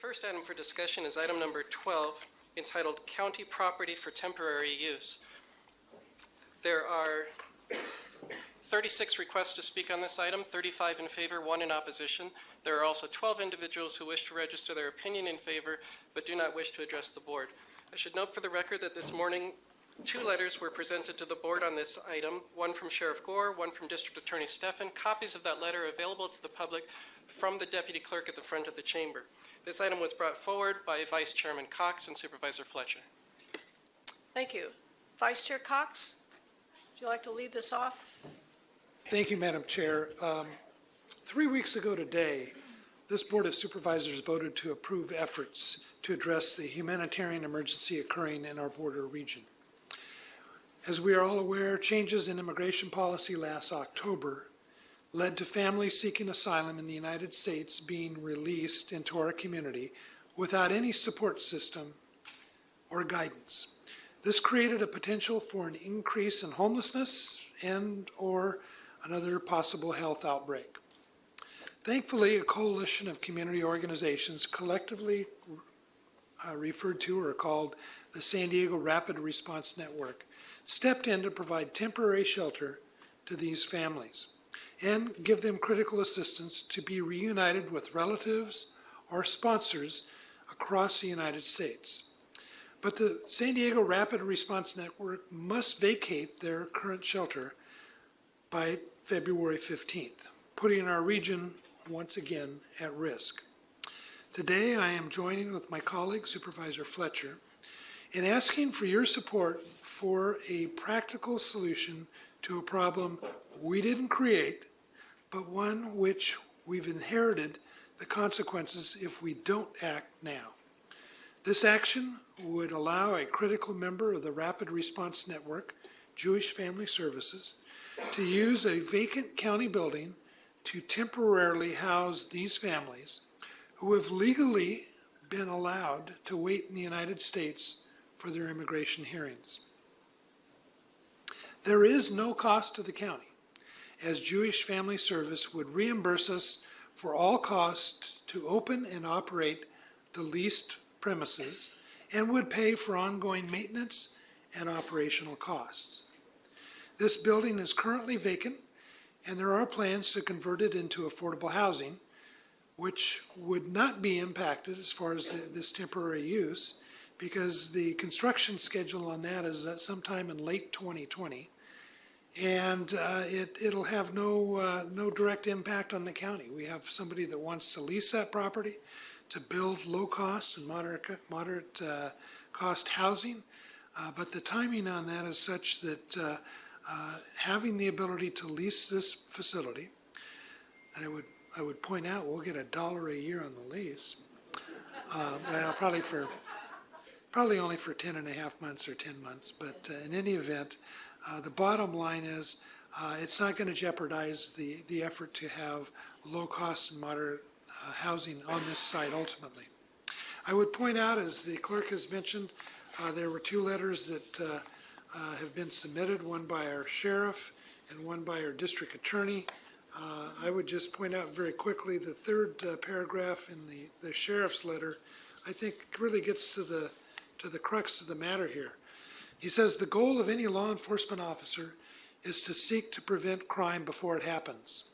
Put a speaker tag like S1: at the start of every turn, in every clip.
S1: first item for discussion is item number 12, entitled County Property for Temporary Use. There are 36 requests to speak on this item, 35 in favor, 1 in opposition. There are also 12 individuals who wish to register their opinion in favor, but do not wish to address the board. I should note for the record that this morning 2 letters were presented to the board on this item, one from Sheriff Gore, one from District Attorney Steffen. Copies of that letter are available to the public from the Deputy Clerk at the front of the chamber. This item was brought forward by Vice Chairman Cox and Supervisor Fletcher.
S2: Thank you. Vice Chair Cox, would you like to lead this off?
S3: Thank you, Madam Chair. 3 weeks ago today, this Board of Supervisors voted to approve efforts to address the humanitarian emergency occurring in our border region. As we are all aware, changes in immigration policy last October led to families seeking asylum in the United States being released into our community without any support system or guidance. This created a potential for an increase in homelessness and or another possible health outbreak. Thankfully, a coalition of community organizations collectively referred to or called the San Diego Rapid Response Network stepped in to provide temporary shelter to these families and give them critical assistance to be reunited with relatives or sponsors across the United States. But the San Diego Rapid Response Network must vacate their current shelter by February 15th, putting our region once again at risk. Today, I am joining with my colleague, Supervisor Fletcher, in asking for your support for a practical solution to a problem we didn't create, but one which we've inherited the consequences if we don't act now. This action would allow a critical member of the Rapid Response Network, Jewish Family Services, to use a vacant county building to temporarily house these families who have legally been allowed to wait in the United States for their immigration hearings. There is no cost to the county, as Jewish Family Service would reimburse us for all costs to open and operate the leased premises and would pay for ongoing maintenance and operational costs. This building is currently vacant, and there are plans to convert it into affordable housing, which would not be impacted as far as this temporary use, because the construction schedule on that is sometime in late 2020, and it'll have no direct impact on the county. We have somebody that wants to lease that property to build low-cost and moderate cost housing, but the timing on that is such that having the ability to lease this facility, and I would point out we'll get $1 a year on the lease. Well, probably only for 10 and a half months or 10 months, but in any event, the bottom line is it's not going to jeopardize the effort to have low cost and moderate housing on this site ultimately. I would point out, as the clerk has mentioned, there were 2 letters that have been submitted, one by our sheriff and one by our district attorney. I would just point out very quickly the 3rd paragraph in the sheriff's letter, I think really gets to the crux of the matter here. He says the goal of any law enforcement officer is to seek to prevent crime before it happens.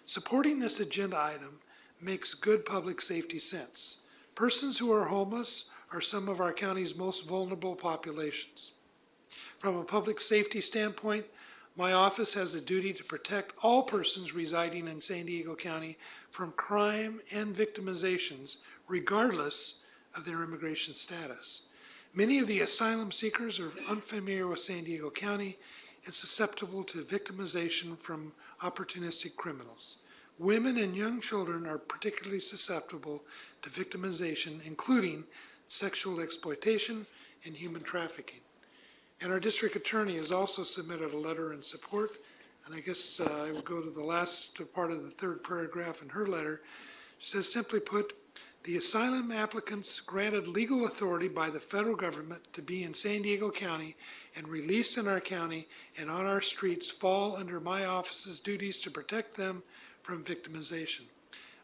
S3: Supporting this agenda item makes good public safety sense. Persons who are homeless are some of our county's most vulnerable populations. From a public safety standpoint, my office has a duty to protect all persons residing in San Diego County from crime and victimizations, regardless of their immigration status. Many of the asylum seekers are unfamiliar with San Diego County and susceptible to victimization from opportunistic criminals. Women and young children are particularly susceptible to victimization, including sexual exploitation and human trafficking. And our district attorney has also submitted a letter in support, and I guess I will go to the last part of the 3rd paragraph in her letter. She says, simply put, the asylum applicants granted legal authority by the federal government to be in San Diego County and released in our county and on our streets fall under my office's duties to protect them from victimization.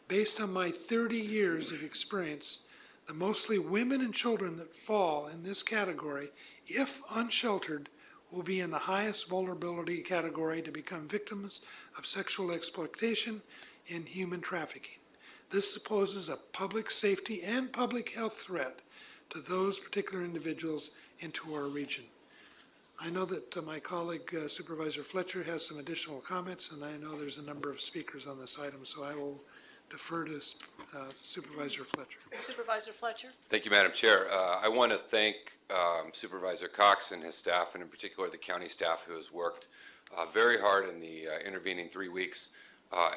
S3: Based on my 30 years of experience, The mostly women and children that fall in this category, if unsheltered, will be in the highest vulnerability category to become victims of sexual exploitation and human trafficking. This poses a public safety and public health threat to those particular individuals and to our region. I know that my colleague Supervisor Fletcher has some additional comments, and I know there's a number of speakers on this item, so I will defer to Supervisor Fletcher.
S2: Supervisor Fletcher?
S4: Thank you, Madam Chair. I want to thank Supervisor Cox and his staff, and in particular the county staff who has worked very hard in the intervening 3 weeks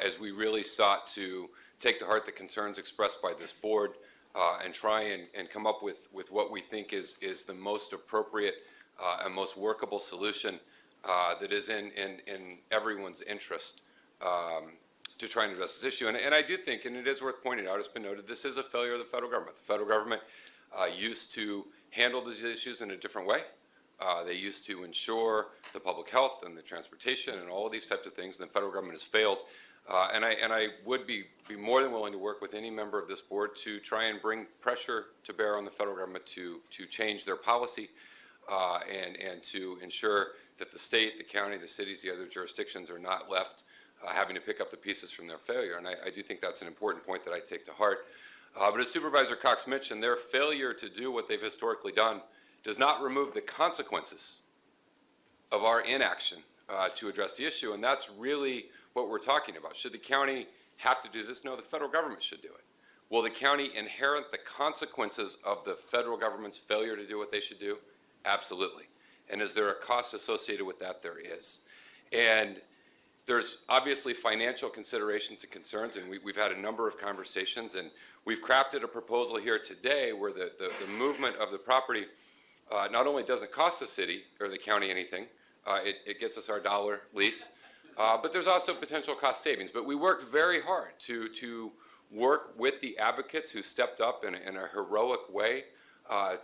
S4: as we really sought to take to heart the concerns expressed by this board and try and come up with what we think is the most appropriate and most workable solution that is in everyone's interest to try and address this issue. And I do think, and it is worth pointing out, it's been noted, this is a failure of the federal government. The federal government used to handle these issues in a different way. They used to ensure the public health and the transportation and all of these types of things, and the federal government has failed. And I would be more than willing to work with any member of this board to try and bring pressure to bear on the federal government to change their policy and to ensure that the state, the county, the cities, the other jurisdictions are not left having to pick up the pieces from their failure. And I do think that's an important point that I take to heart. But as Supervisor Cox mentioned, their failure to do what they've historically done does not remove the consequences of our inaction to address the issue. And that's really what we're talking about. Should the county have to do this? No, the federal government should do it. Will the county inherit the consequences of the federal government's failure to do what they should do? Absolutely. And is there a cost associated with that? There is. And there's obviously financial considerations and concerns, and we've had a number of conversations, and we've crafted a proposal here today where the movement of the property not only doesn't cost the city or the county anything, it gets us our dollar lease, but there's also potential cost savings. But we worked very hard to work with the advocates who stepped up in a heroic way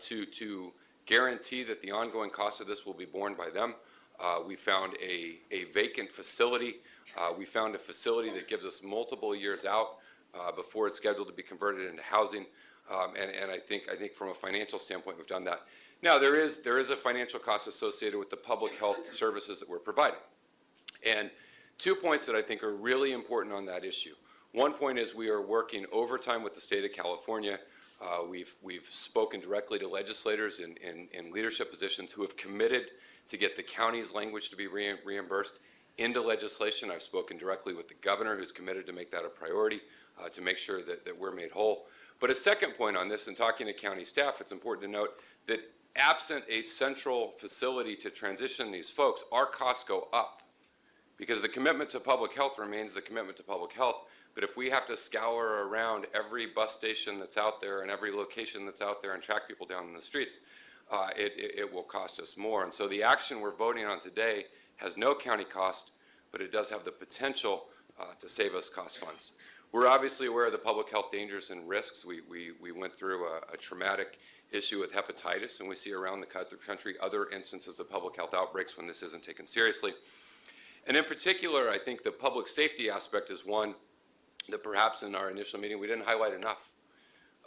S4: to guarantee that the ongoing cost of this will be borne by them. We found a vacant facility. We found a facility that gives us multiple years out before it's scheduled to be converted into housing. And I think from a financial standpoint, we've done that. Now, there is a financial cost associated with the public health services that we're providing. And 2 points that I think are really important on that issue. One point is we are working overtime with the state of California. We've spoken directly to legislators in leadership positions who have committed to get the county's language to be reimbursed into legislation. I've spoken directly with the governor, who's committed to make that a priority, to make sure that we're made whole. But a second point on this, in talking to county staff, it's important to note that absent a central facility to transition these folks, our costs go up because the commitment to public health remains the commitment to public health. But if we have to scour around every bus station that's out there and every location that's out there and track people down in the streets, it will cost us more. And so the action we're voting on today has no county cost, but it does have the potential to save us cost funds. We're obviously aware of the public health dangers and risks. We went through a traumatic issue with hepatitis, and we see around the country other instances of public health outbreaks when this isn't taken seriously. And in particular, I think the public safety aspect is one that perhaps in our initial meeting we didn't highlight enough.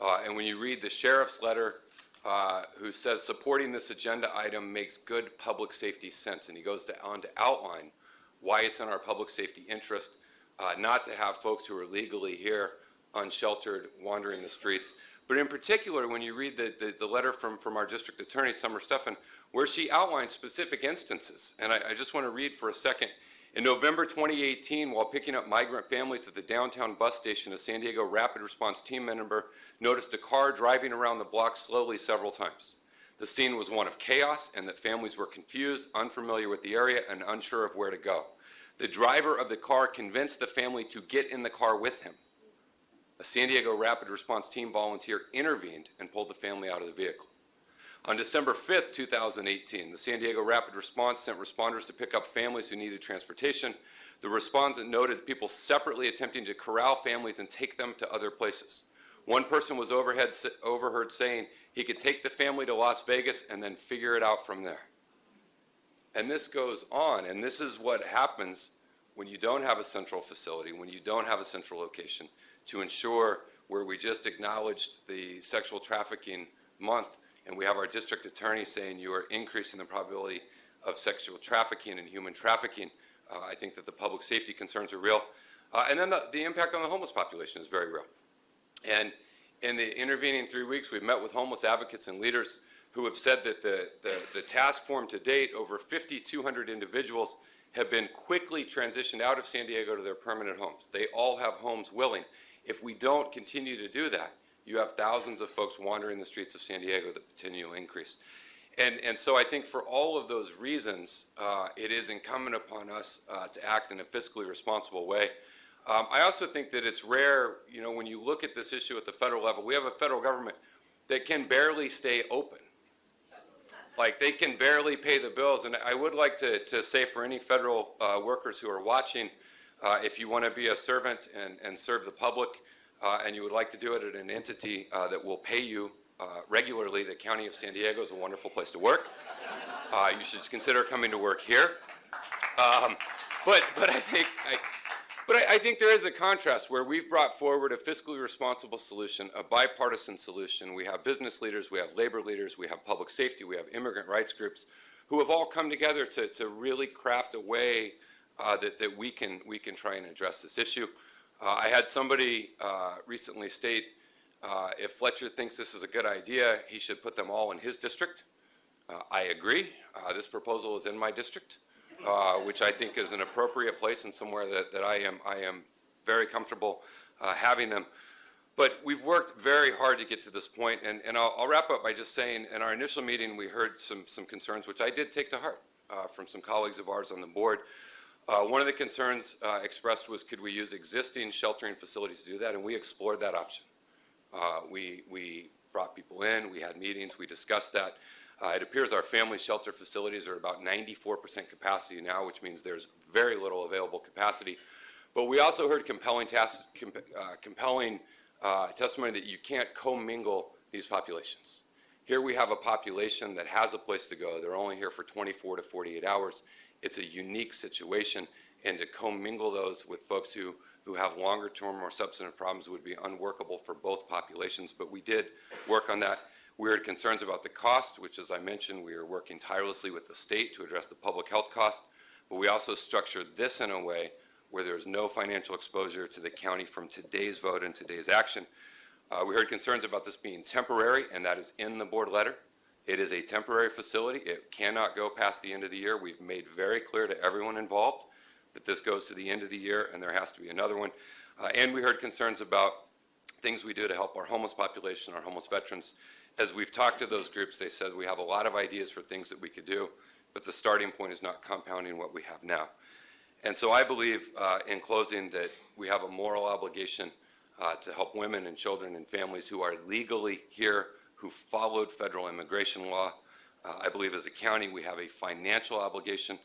S4: And when you read the sheriff's letter, who says supporting this agenda item makes good public safety sense, and he goes on to outline why it's in our public safety interest not to have folks who are legally here, unsheltered, wandering the streets. But in particular, when you read the letter from our district attorney, Summer Steffen, where she outlines specific instances, and I just want to read for a second. In November 2018, while picking up migrant families at the downtown bus station, a San Diego Rapid Response team member noticed a car driving around the block slowly several times. The scene was one of chaos, and that families were confused, unfamiliar with the area, and unsure of where to go. The driver of the car convinced the family to get in the car with him. A San Diego Rapid Response team volunteer intervened and pulled the family out of the vehicle. On December 5th, 2018, the San Diego Rapid Response sent responders to pick up families who needed transportation. The respondent noted people separately attempting to corral families and take them to other places. One person was overheard saying he could take the family to Las Vegas and then figure it out from there. And this goes on, and this is what happens when you don't have a central facility, when you don't have a central location to ensure where we just acknowledged the sexual trafficking month, and we have our district attorney saying you are increasing the probability of sexual trafficking and human trafficking. I think that the public safety concerns are real. And then the impact on the homeless population is very real. And in the intervening 3 weeks, we've met with homeless advocates and leaders who have said that the task form to date, over 5,200 individuals have been quickly transitioned out of San Diego to their permanent homes. They all have homes willing. If we don't continue to do that, you have thousands of folks wandering the streets of San Diego that continue to increase. And so I think for all of those reasons, it is incumbent upon us to act in a fiscally responsible way. I also think that it's rare, you know, when you look at this issue at the federal level, we have a federal government that can barely stay open. Like, they can barely pay the bills. And I would like to say for any federal workers who are watching, if you want to be a servant and serve the public, and you would like to do it at an entity that will pay you regularly, the County of San Diego is a wonderful place to work. You should consider coming to work here. But I think there is a contrast where we've brought forward a fiscally responsible solution, a bipartisan solution. We have business leaders, we have labor leaders, we have public safety, we have immigrant rights groups who have all come together to really craft a way that we can try and address this issue. I had somebody recently state, if Fletcher thinks this is a good idea, he should put them all in his district. I agree. This proposal is in my district, which I think is an appropriate place and somewhere that I am very comfortable having them. But we've worked very hard to get to this point, and I'll wrap up by just saying, in our initial meeting, we heard some concerns, which I did take to heart from some colleagues of ours on the board. One of the concerns expressed was, could we use existing sheltering facilities to do that? And we explored that option. We brought people in, we had meetings, we discussed that. It appears our family shelter facilities are about 94% capacity now, which means there's very little available capacity. But we also heard compelling testimony that you can't commingle these populations. Here we have a population that has a place to go. They're only here for 24 to 48 hours. It's a unique situation, and to commingle those with folks who have longer-term or substantive problems would be unworkable for both populations. But we did work on that. We had concerns about the cost, which, as I mentioned, we are working tirelessly with the state to address the public health cost. But we also structured this in a way where there's no financial exposure to the county from today's vote and today's action. We heard concerns about this being temporary, and that is in the board letter. It is a temporary facility. It cannot go past the end of the year. We've made very clear to everyone involved that this goes to the end of the year and there has to be another one. And we heard concerns about things we do to help our homeless population, our homeless veterans. As we've talked to those groups, they said we have a lot of ideas for things that we could do, but the starting point is not compounding what we have now. And so I believe, in closing, that we have a moral obligation to help women and children and families who are legally here, who followed federal immigration law. I believe as a county we have a financial obligation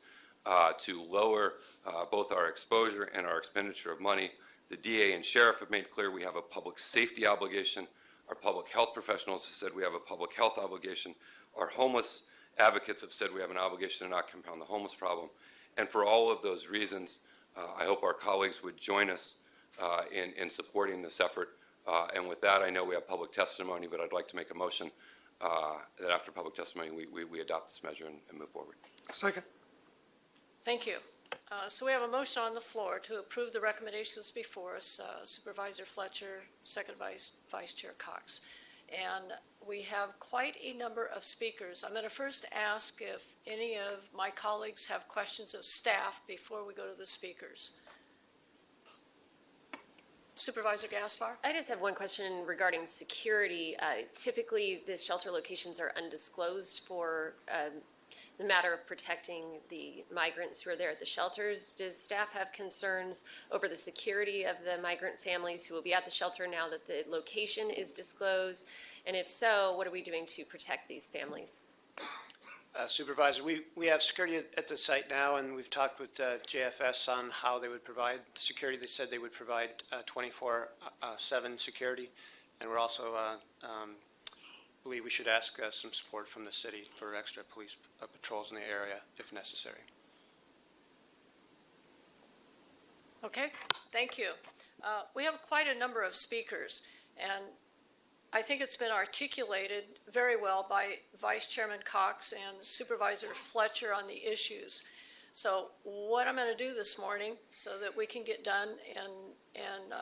S4: to lower both our exposure and our expenditure of money. The DA and sheriff have made clear we have a public safety obligation. Our public health professionals have said we have a public health obligation. Our homeless advocates have said we have an obligation to not compound the homeless problem. And for all of those reasons, I hope our colleagues would join us in supporting this effort. And with that, I know we have public testimony, but I'd like to make a motion that after public testimony, we adopt this measure and move forward.
S3: Second.
S2: Thank you. So we have a motion on the floor to approve the recommendations before us, Supervisor Fletcher, second Vice Chair Cox. And we have quite a number of speakers. I'm going to first ask if any of my colleagues have questions of staff before we go to the speakers. Supervisor Gaspar?
S5: I just have one question regarding security. Typically, the shelter locations are undisclosed for the matter of protecting the migrants who are there at the shelters. Does staff have concerns over the security of the migrant families who will be at the shelter now that the location is disclosed? And if so, what are we doing to protect these families?
S6: Supervisor, we have security at the site now, and we've talked with JFS on how they would provide security. They said they would provide 24/7 security, and we're also believe we should ask some support from the city for extra police patrols in the area if necessary.
S2: Okay, thank you. We have quite a number of speakers, And I think it's been articulated very well by Vice Chairman Cox and Supervisor Fletcher on the issues. So what I'm going to do this morning, so that we can get done in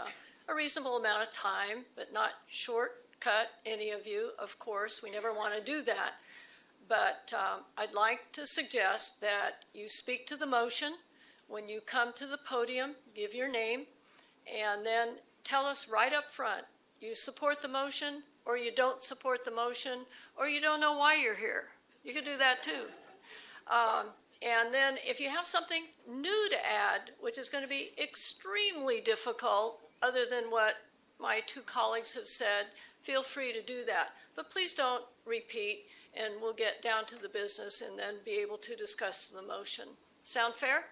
S2: a reasonable amount of time, but not shortcut any of you, of course. We never want to do that. But I'd like to suggest that you speak to the motion. When you come to the podium, give your name, and then tell us right up front, you support the motion, or you don't support the motion, or you don't know why you're here. You can do that too. And then if you have something new to add, which is going to be extremely difficult, other than what my two colleagues have said, feel free to do that. But please don't repeat, and we'll get down to the business and then be able to discuss the motion. Sound fair?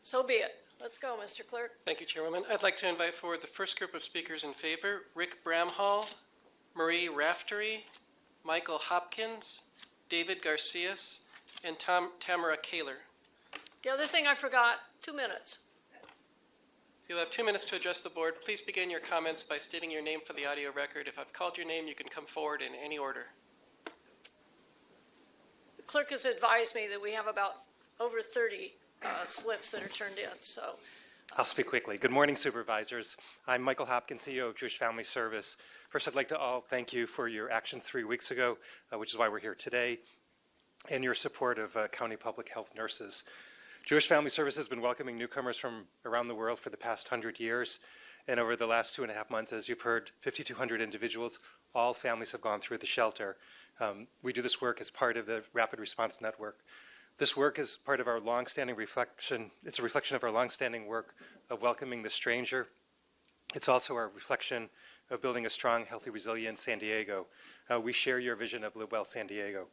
S2: So be it. Let's go, Mr. Clerk.
S1: Thank you, Chairwoman. I'd like to invite forward the first group of speakers in favor: Rick Bramhall, Marie Raftery, Michael Hopkins, David Garcias, and Tamara Kaler.
S2: The other thing I forgot, 2 minutes.
S1: You'll have 2 minutes to address the board. Please begin your comments by stating your name for the audio record. If I've called your name, you can come forward in any order.
S2: The clerk has advised me that we have about over 30 slips that are turned in, so.
S7: I'll speak quickly. Good morning, Supervisors. I'm Michael Hopkins, CEO of Jewish Family Service. First, I'd like to all thank you for your actions 3 weeks ago, which is why we're here today, and your support of county public health nurses. Jewish Family Service has been welcoming newcomers from around the world for the past 100 years, and over the last 2.5 months, as you've heard, 5,200 individuals, all families have gone through the shelter. We do this work as part of the Rapid Response Network. This work is part of our long-standing reflection. It's a reflection of our long-standing work of welcoming the stranger. It's also our reflection of building a strong, healthy, resilient San Diego. We share your vision of Live Well San Diego.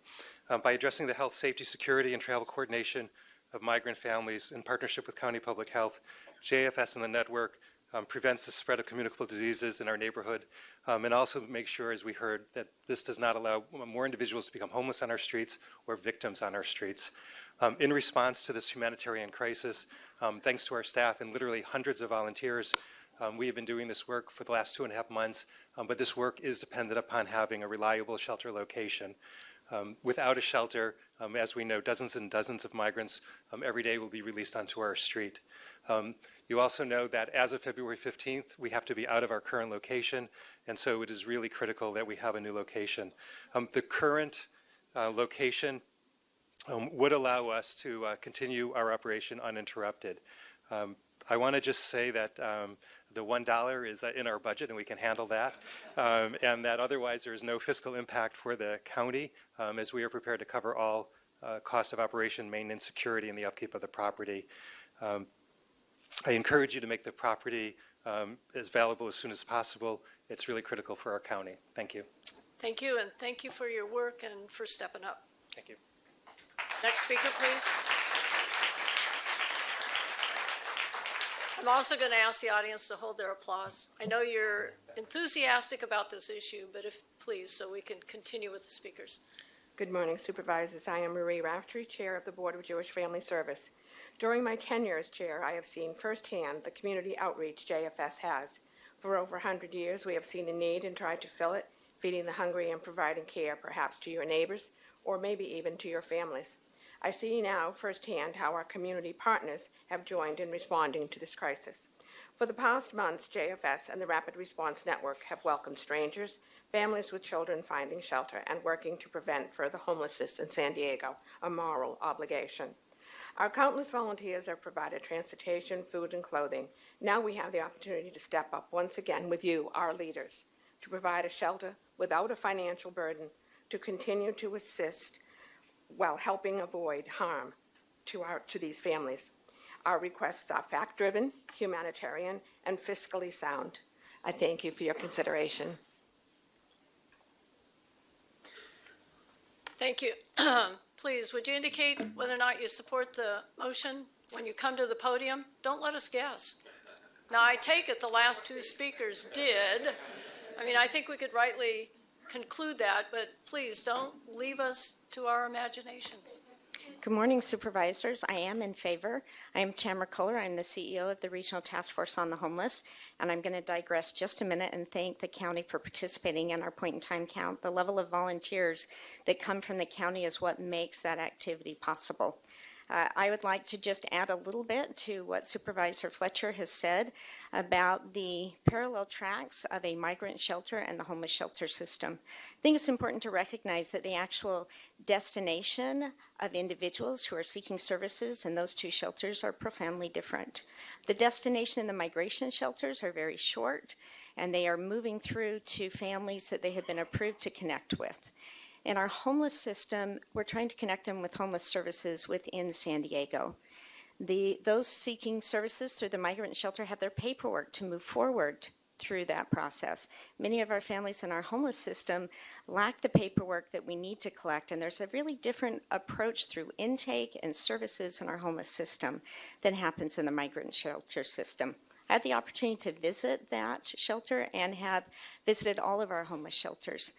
S7: By addressing the health, safety, security, and travel coordination of migrant families in partnership with County Public Health, JFS and the network prevents the spread of communicable diseases in our neighborhood, and also makes sure, as we heard, that this does not allow more individuals to become homeless on our streets or victims on our streets. In response to this humanitarian crisis, thanks to our staff and literally hundreds of volunteers, we have been doing this work for the last 2.5 months, but this work is dependent upon having a reliable shelter location. Without a shelter, as we know, dozens and dozens of migrants every day will be released onto our street. You also know that as of February 15th, we have to be out of our current location, and so it is really critical that we have a new location. The current location would allow us to continue our operation uninterrupted. I want to just say that the $1 is in our budget and we can handle that, and that otherwise there is no fiscal impact for the county, as we are prepared to cover all cost of operation, maintenance, security, and the upkeep of the property. I encourage you to make the property as valuable as soon as possible. It's really critical for our county. Thank you.
S2: Thank you, and thank you for your work and for stepping up.
S7: Thank you.
S2: Next speaker, please. I'm also going to ask the audience to hold their applause. I know you're enthusiastic about this issue, but if please, so we can continue with the speakers.
S8: Good morning, Supervisors. I am Marie Raftery, Chair of the Board of Jewish Family Service. During my tenure as Chair, I have seen firsthand the community outreach JFS has. For over 100 years, we have seen a need and tried to fill it, feeding the hungry and providing care, perhaps to your neighbors, or maybe even to your families. I see now firsthand how our community partners have joined in responding to this crisis. For the past months, JFS and the Rapid Response Network have welcomed strangers, families with children finding shelter, and working to prevent further homelessness in San Diego, a moral obligation. Our countless volunteers have provided transportation, food, and clothing. Now we have the opportunity to step up once again with you, our leaders, to provide a shelter without a financial burden, to continue to assist while helping avoid harm to these families. Our requests are fact-driven, humanitarian, and fiscally sound. I thank you for your consideration.
S2: Thank you. Please, would you indicate whether or not you support the motion when you come to the podium? Don't let us guess. Now, I take it the last two speakers did. I mean, I think we could rightly conclude that, but please don't leave us to our imaginations.
S9: Good morning, Supervisors. I am in favor. I am Tamara Kohler. I'm the CEO of the Regional Task Force on the Homeless, and I'm going to digress just a minute and thank the county for participating in our point-in-time count. The level of volunteers that come from the county is what makes that activity possible. I would like to just add a little bit to what Supervisor Fletcher has said about the parallel tracks of a migrant shelter and the homeless shelter system. I think it's important to recognize that the actual destination of individuals who are seeking services in those two shelters are profoundly different. The destination in the migration shelters are very short, and they are moving through to families that they have been approved to connect with. In our homeless system, we're trying to connect them with homeless services within San Diego. Those seeking services through the migrant shelter have their paperwork to move forward through that process. Many of our families in our homeless system lack the paperwork that we need to collect, and there's a really different approach through intake and services in our homeless system than happens in the migrant shelter system. I had the opportunity to visit that shelter and have visited all of our homeless shelters.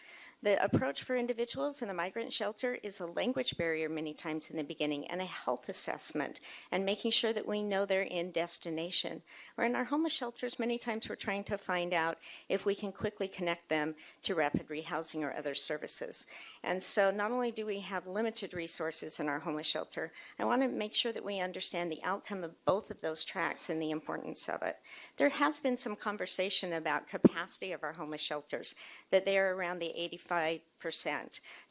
S9: The approach for individuals in the migrant shelter is a language barrier many times in the beginning and a health assessment and making sure that we know their end destination. Where in our homeless shelters, many times we're trying to find out if we can quickly connect them to rapid rehousing or other services. And so not only do we have limited resources in our homeless shelter, I want to make sure that we understand the outcome of both of those tracks and the importance of it. There has been some conversation about capacity of our homeless shelters, that they are around the 85%. I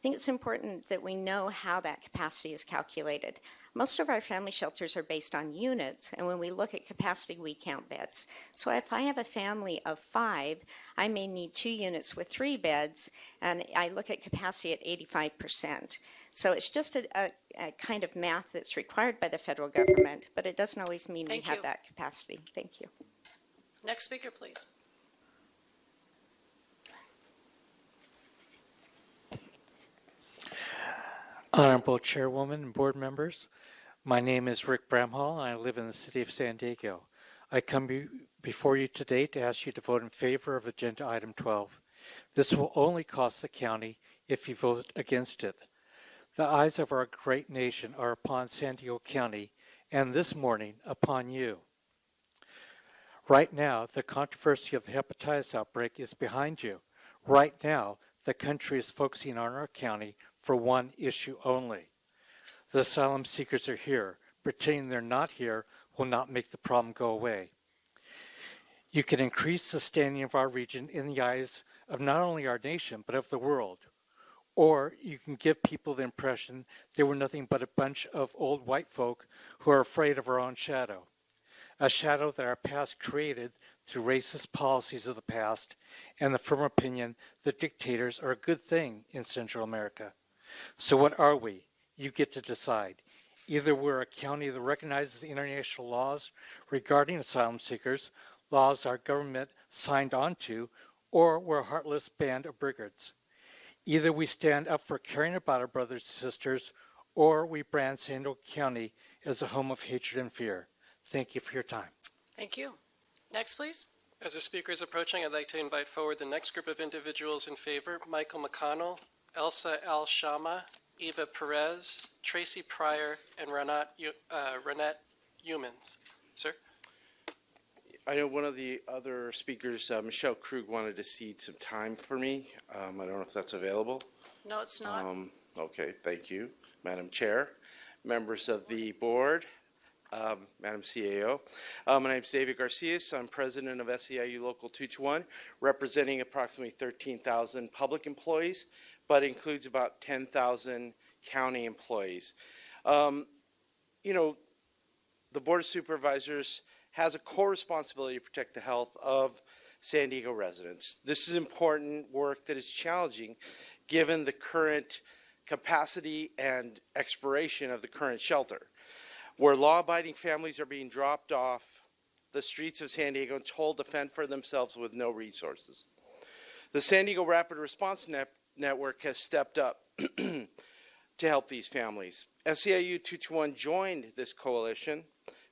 S9: think it's important that we know how that capacity is calculated. Most of our family shelters are based on units, and when we look at capacity, we count beds. So if I have a family of 5, I may need 2 units with 3 beds, and I look at capacity at 85%. So it's just a kind of math that's required by the federal government, but it doesn't always mean we have that capacity. Thank you.
S2: Next speaker, please.
S10: Honorable Chairwoman and board members, my name is Rick Bramhall and I live in the city of San Diego. I come before you today to ask you to vote in favor of Agenda Item 12. This will only cost the county if you vote against it. The eyes of our great nation are upon San Diego County and this morning upon you. Right now, the controversy of the hepatitis outbreak is behind you. Right now, the country is focusing on our county for one issue only. The asylum seekers are here. Pretending they're not here will not make the problem go away. You can increase the standing of our region in the eyes of not only our nation, but of the world. Or you can give people the impression they were nothing but a bunch of old white folk who are afraid of our own shadow. A shadow that our past created through racist policies of the past and the firm opinion that dictators are a good thing in Central America. So what are we? You get to decide. Either we're a county that recognizes international laws regarding asylum seekers, laws our government signed on to, or we're a heartless band of brigands. Either we stand up for caring about our brothers and sisters, or we brand San Diego County as a home of hatred and fear. Thank you for your time.
S2: Thank you. Next, please.
S1: As the speaker is approaching, I'd like to invite forward the next group of individuals in favor: Michael McConnell, Elsa Al-Shama, Eva Perez, Tracy Pryor, and Renette Humans. Sir?
S11: I know one of the other speakers, Michelle Krug, wanted to cede some time for me. I don't know if that's available.
S2: No, it's not.
S11: Okay, thank you, Madam Chair, members of the board, Madam CAO. My name is David Garcias. I'm president of SEIU Local 221, representing approximately 13,000 public employees, but includes about 10,000 county employees. You know, the Board of Supervisors has a core responsibility to protect the health of San Diego residents. This is important work that is challenging given the current capacity and expiration of the current shelter, where law-abiding families are being dropped off the streets of San Diego and told to fend for themselves with no resources. The San Diego Rapid Response Network has stepped up to help these families. SEIU 221 joined this coalition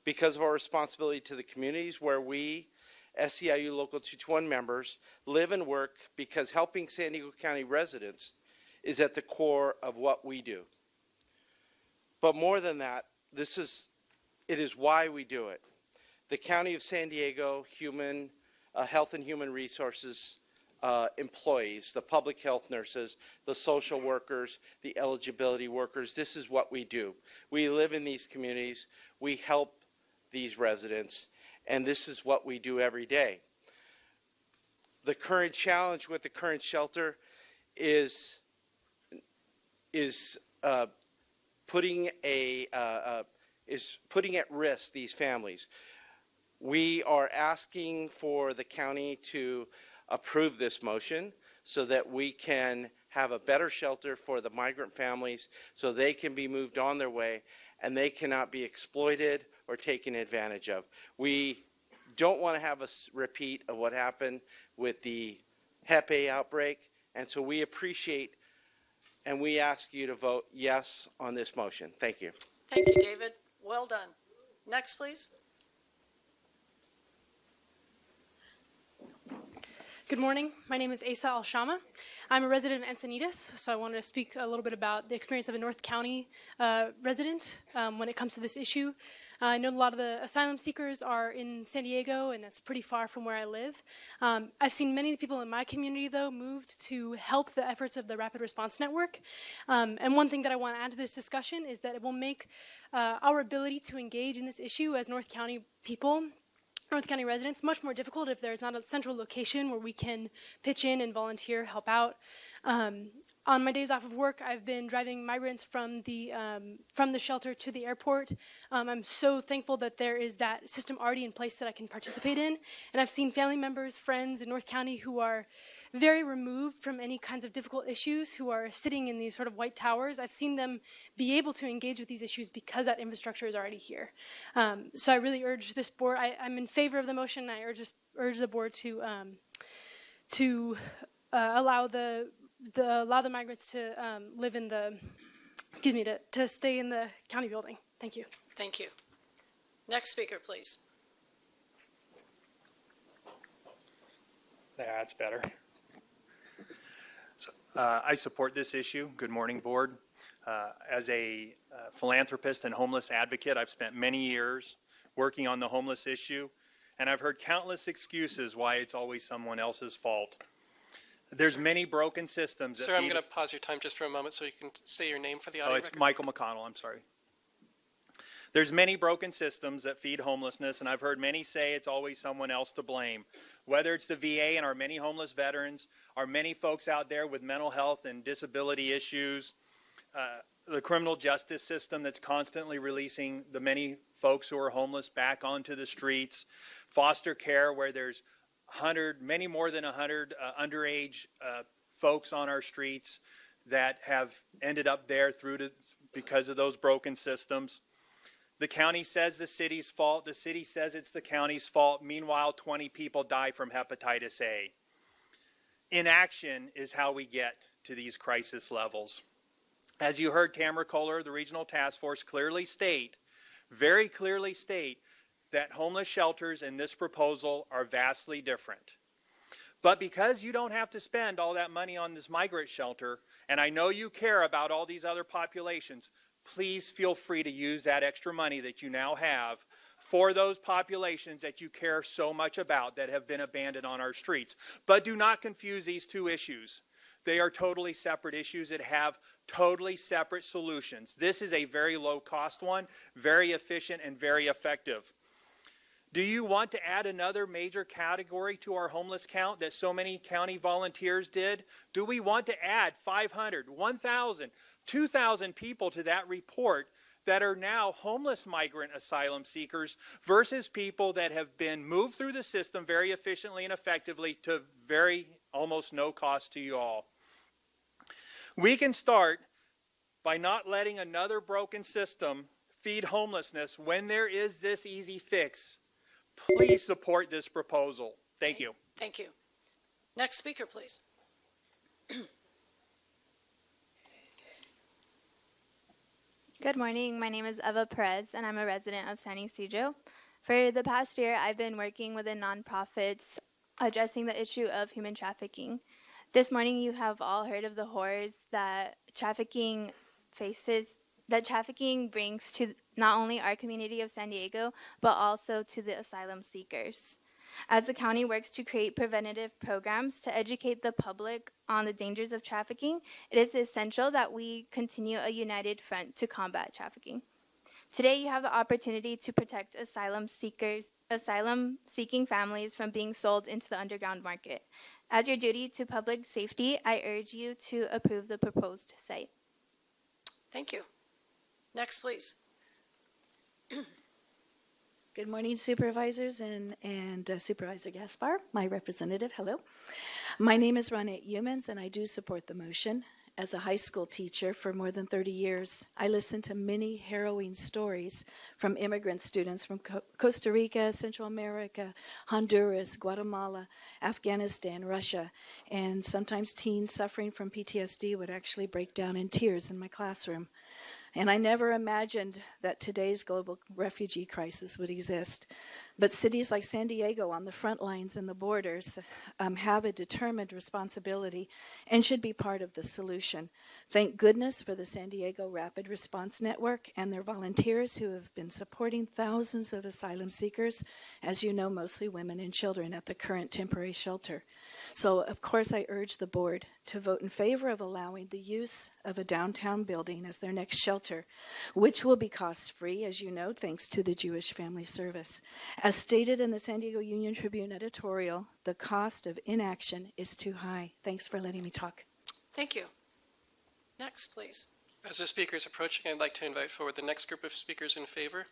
S11: because of our responsibility to the communities where we, SEIU Local 221 members, live and work, because helping San Diego County residents is at the core of what we do. But more than that, it is why we do it. The County of San Diego Health and Human Resources employees, the public health nurses, the social workers, the eligibility workers, this is what we do. We live in these communities, we help these residents, and this is what we do every day. The current challenge with the current shelter is putting at risk these families. We are asking for the county to approve this motion so that we can have a better shelter for the migrant families so they can be moved on their way and they cannot be exploited or taken advantage of. We don't want to have a repeat of what happened with the Hep A outbreak, and so we appreciate and we ask you to vote yes on this motion. Thank you.
S2: Thank you, David. Well done. Next, please.
S12: Good morning. My name is Asa Al-Shama. I'm a resident of Encinitas, so I wanted to speak a little bit about the experience of a North County resident when it comes to this issue. I know a lot of the asylum seekers are in San Diego, and that's pretty far from where I live. I've seen many people in my community, though, moved to help the efforts of the Rapid Response Network. And one thing that I want to add to this discussion is that it will make our ability to engage in this issue as North County people, North County residents, much more difficult if there's not a central location where we can pitch in and volunteer, help out. On my days off of work, I've been driving migrants from the shelter to the airport. I'm so thankful that there is that system already in place that I can participate in. And I've seen family members, friends in North County who are very removed from any kinds of difficult issues, who are sitting in these sort of white towers. I've seen them be able to engage with these issues because that infrastructure is already here. So I really urge this board, I'm in favor of the motion. I urge the board to allow the migrants to live in the, to stay in the county building. Thank you.
S2: Thank you. Next speaker, please.
S13: That's better. I support this issue. Good morning, board. As a philanthropist and homeless advocate, I've spent many years working on the homeless issue, and I've heard countless excuses why it's always someone else's fault. There's many broken systems.
S1: Sir, I'm going to pause your time just for a moment so you can say your name for the audio
S13: it's
S1: record.
S13: Michael McConnell, I'm sorry. There's many broken systems that feed homelessness, and I've heard many say it's always someone else to blame. Whether it's the VA and our many homeless veterans, our many folks out there with mental health and disability issues, the criminal justice system that's constantly releasing the many folks who are homeless back onto the streets, foster care where there's many more than 100 underage folks on our streets that have ended up there because of those broken systems. The county says the city's fault. The city says it's the county's fault. Meanwhile, 20 people die from hepatitis A. Inaction is how we get to these crisis levels. As you heard Tamara Kohler, the regional task force, very clearly state, that homeless shelters in this proposal are vastly different. But because you don't have to spend all that money on this migrant shelter, and I know you care about all these other populations, please feel free to use that extra money that you now have for those populations that you care so much about that have been abandoned on our streets. But do not confuse these two issues. They are totally separate issues that have totally separate solutions. This is a very low-cost one, very efficient, and very effective. Do you want to add another major category to our homeless count that so many county volunteers did? Do we want to add 500, 1,000, 2,000 people to that report that are now homeless migrant asylum seekers versus people that have been moved through the system very efficiently and effectively to almost no cost to you all? We can start by not letting another broken system feed homelessness when there is this easy fix. Please support this proposal. Thank you.
S2: Thank you. Next speaker, please.
S14: Good morning. My name is Eva Perez, and I'm a resident of San Isidro. For the past year, I've been working within nonprofits addressing the issue of human trafficking. This morning, you have all heard of the horrors that trafficking faces that trafficking brings to not only our community of San Diego, but also to the asylum seekers. As the county works to create preventative programs to educate the public on the dangers of trafficking, it is essential that we continue a united front to combat trafficking. Today, you have the opportunity to protect asylum-seeking families from being sold into the underground market. As your duty to public safety, I urge you to approve the proposed site.
S2: Thank you. Next, please.
S15: Good morning, supervisors and Supervisor Gaspar, my representative. Hello. My name is Ronette Humans, and I do support the motion. As a high school teacher for more than 30 years, I listened to many harrowing stories from immigrant students from Costa Rica, Central America, Honduras, Guatemala, Afghanistan, Russia, and sometimes teens suffering from PTSD would actually break down in tears in my classroom. And I never imagined that today's global refugee crisis would exist. But cities like San Diego on the front lines and the borders have a determined responsibility and should be part of the solution. Thank goodness for the San Diego Rapid Response Network and their volunteers who have been supporting thousands of asylum seekers, as you know, mostly women and children at the current temporary shelter. So, of course, I urge the board to vote in favor of allowing the use of a downtown building as their next shelter, which will be cost-free, as you know, thanks to the Jewish Family Service. As stated in the San Diego Union Tribune editorial, the cost of inaction is too high. Thanks for letting me talk.
S2: Thank you. Next, please.
S1: As the speaker is approaching, I'd like to invite forward the next group of speakers in favor: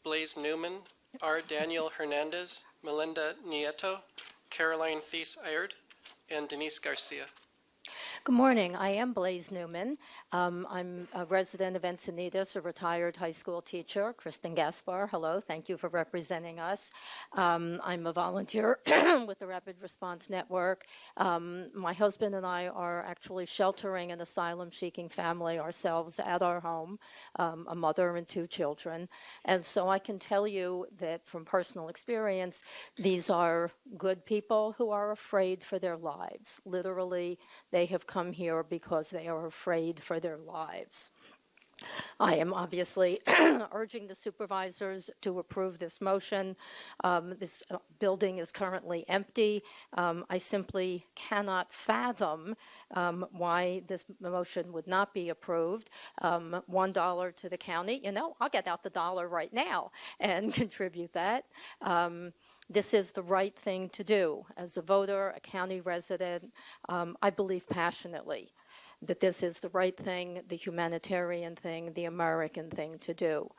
S1: Blaise Newman, R. Daniel Hernandez, Melinda Nieto, Caroline Thies-Ayard, and Denise Garcia.
S16: Good morning. I am Blaise Newman. I'm a resident of Encinitas, a retired high school teacher. Kristen Gaspar, hello. Thank you for representing us. I'm a volunteer with the Rapid Response Network. My husband and I are actually sheltering an asylum-seeking family ourselves at our home, a mother and 2 children. And so I can tell you that from personal experience, these are good people who are afraid for their lives. Literally, they have come here because they are afraid for their lives. I am obviously urging the supervisors to approve this motion. This building is currently empty. I simply cannot fathom why this motion would not be approved. $1 to the county, you know, I'll get out the dollar right now and contribute that. This is the right thing to do. As a voter, a county resident, I believe passionately that this is the right thing, the humanitarian thing, the American thing to do.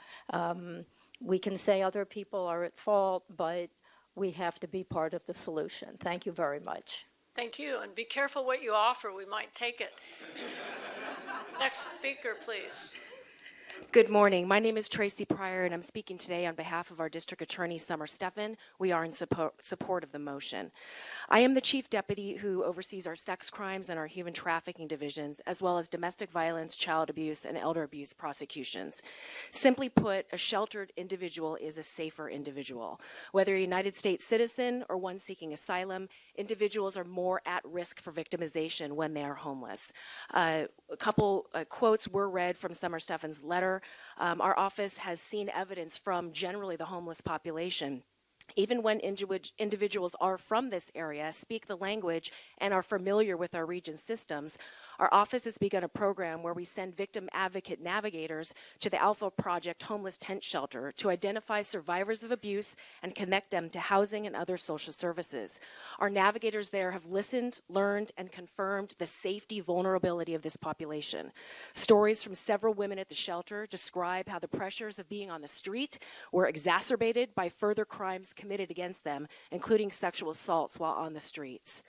S16: We can say other people are at fault, but we have to be part of the solution. Thank you very much.
S2: Thank you, and be careful what you offer. We might take it. Next speaker, please.
S17: Good morning. My name is Tracy Pryor, and I'm speaking today on behalf of our District Attorney, Summer Steffen. We are in support of the motion. I am the Chief Deputy who oversees our sex crimes and our human trafficking divisions, as well as domestic violence, child abuse, and elder abuse prosecutions. Simply put, a sheltered individual is a safer individual. Whether a United States citizen or one seeking asylum, individuals are more at risk for victimization when they are homeless. A couple quotes were read from Summer Steffen's letter. Our office has seen evidence from generally the homeless population. Even when individuals are from this area, speak the language, and are familiar with our region's systems, our office has begun a program where we send victim advocate navigators to the Alpha Project homeless tent shelter to identify survivors of abuse and connect them to housing and other social services. Our navigators there have listened, learned, and confirmed the safety vulnerability of this population. Stories from several women at the shelter describe how the pressures of being on the street were exacerbated by further crimes committed against them, including sexual assaults while on the streets.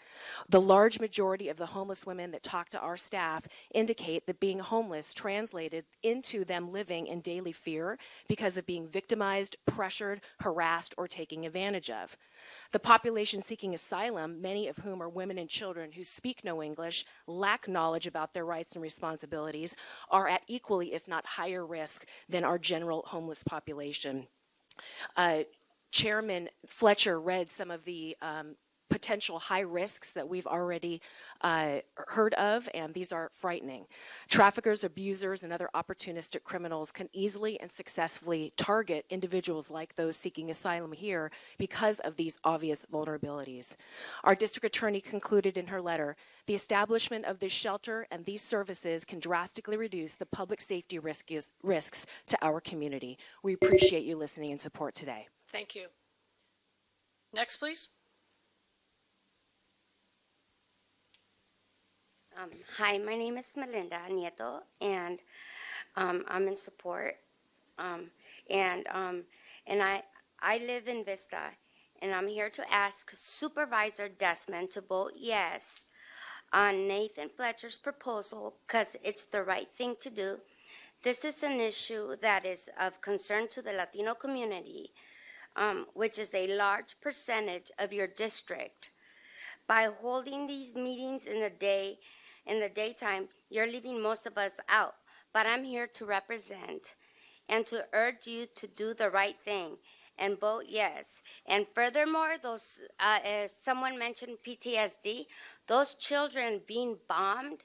S17: The large majority of the homeless women that talk to our staff indicate that being homeless translated into them living in daily fear because of being victimized, pressured, harassed, or taken advantage of. The population seeking asylum, many of whom are women and children who speak no English, lack knowledge about their rights and responsibilities, are at equally, if not higher risk than our general homeless population. Chairman Fletcher read some of the potential high risks that we've already heard of, and these are frightening. Traffickers, abusers, and other opportunistic criminals can easily and successfully target individuals like those seeking asylum here because of these obvious vulnerabilities. Our district attorney concluded in her letter, the establishment of this shelter and these services can drastically reduce the public safety risks to our community. We appreciate you listening and support today.
S2: Thank you. Next, please.
S18: Hi, my name is Melinda Nieto, and I'm in support. And I live in Vista, and I'm here to ask Supervisor Desmond to vote yes on Nathan Fletcher's proposal because it's the right thing to do. This is an issue that is of concern to the Latino community, which is a large percentage of your district. By holding these meetings in the daytime, you're leaving most of us out. But I'm here to represent and to urge you to do the right thing and vote yes. And furthermore, those as someone mentioned PTSD, those children being bombed,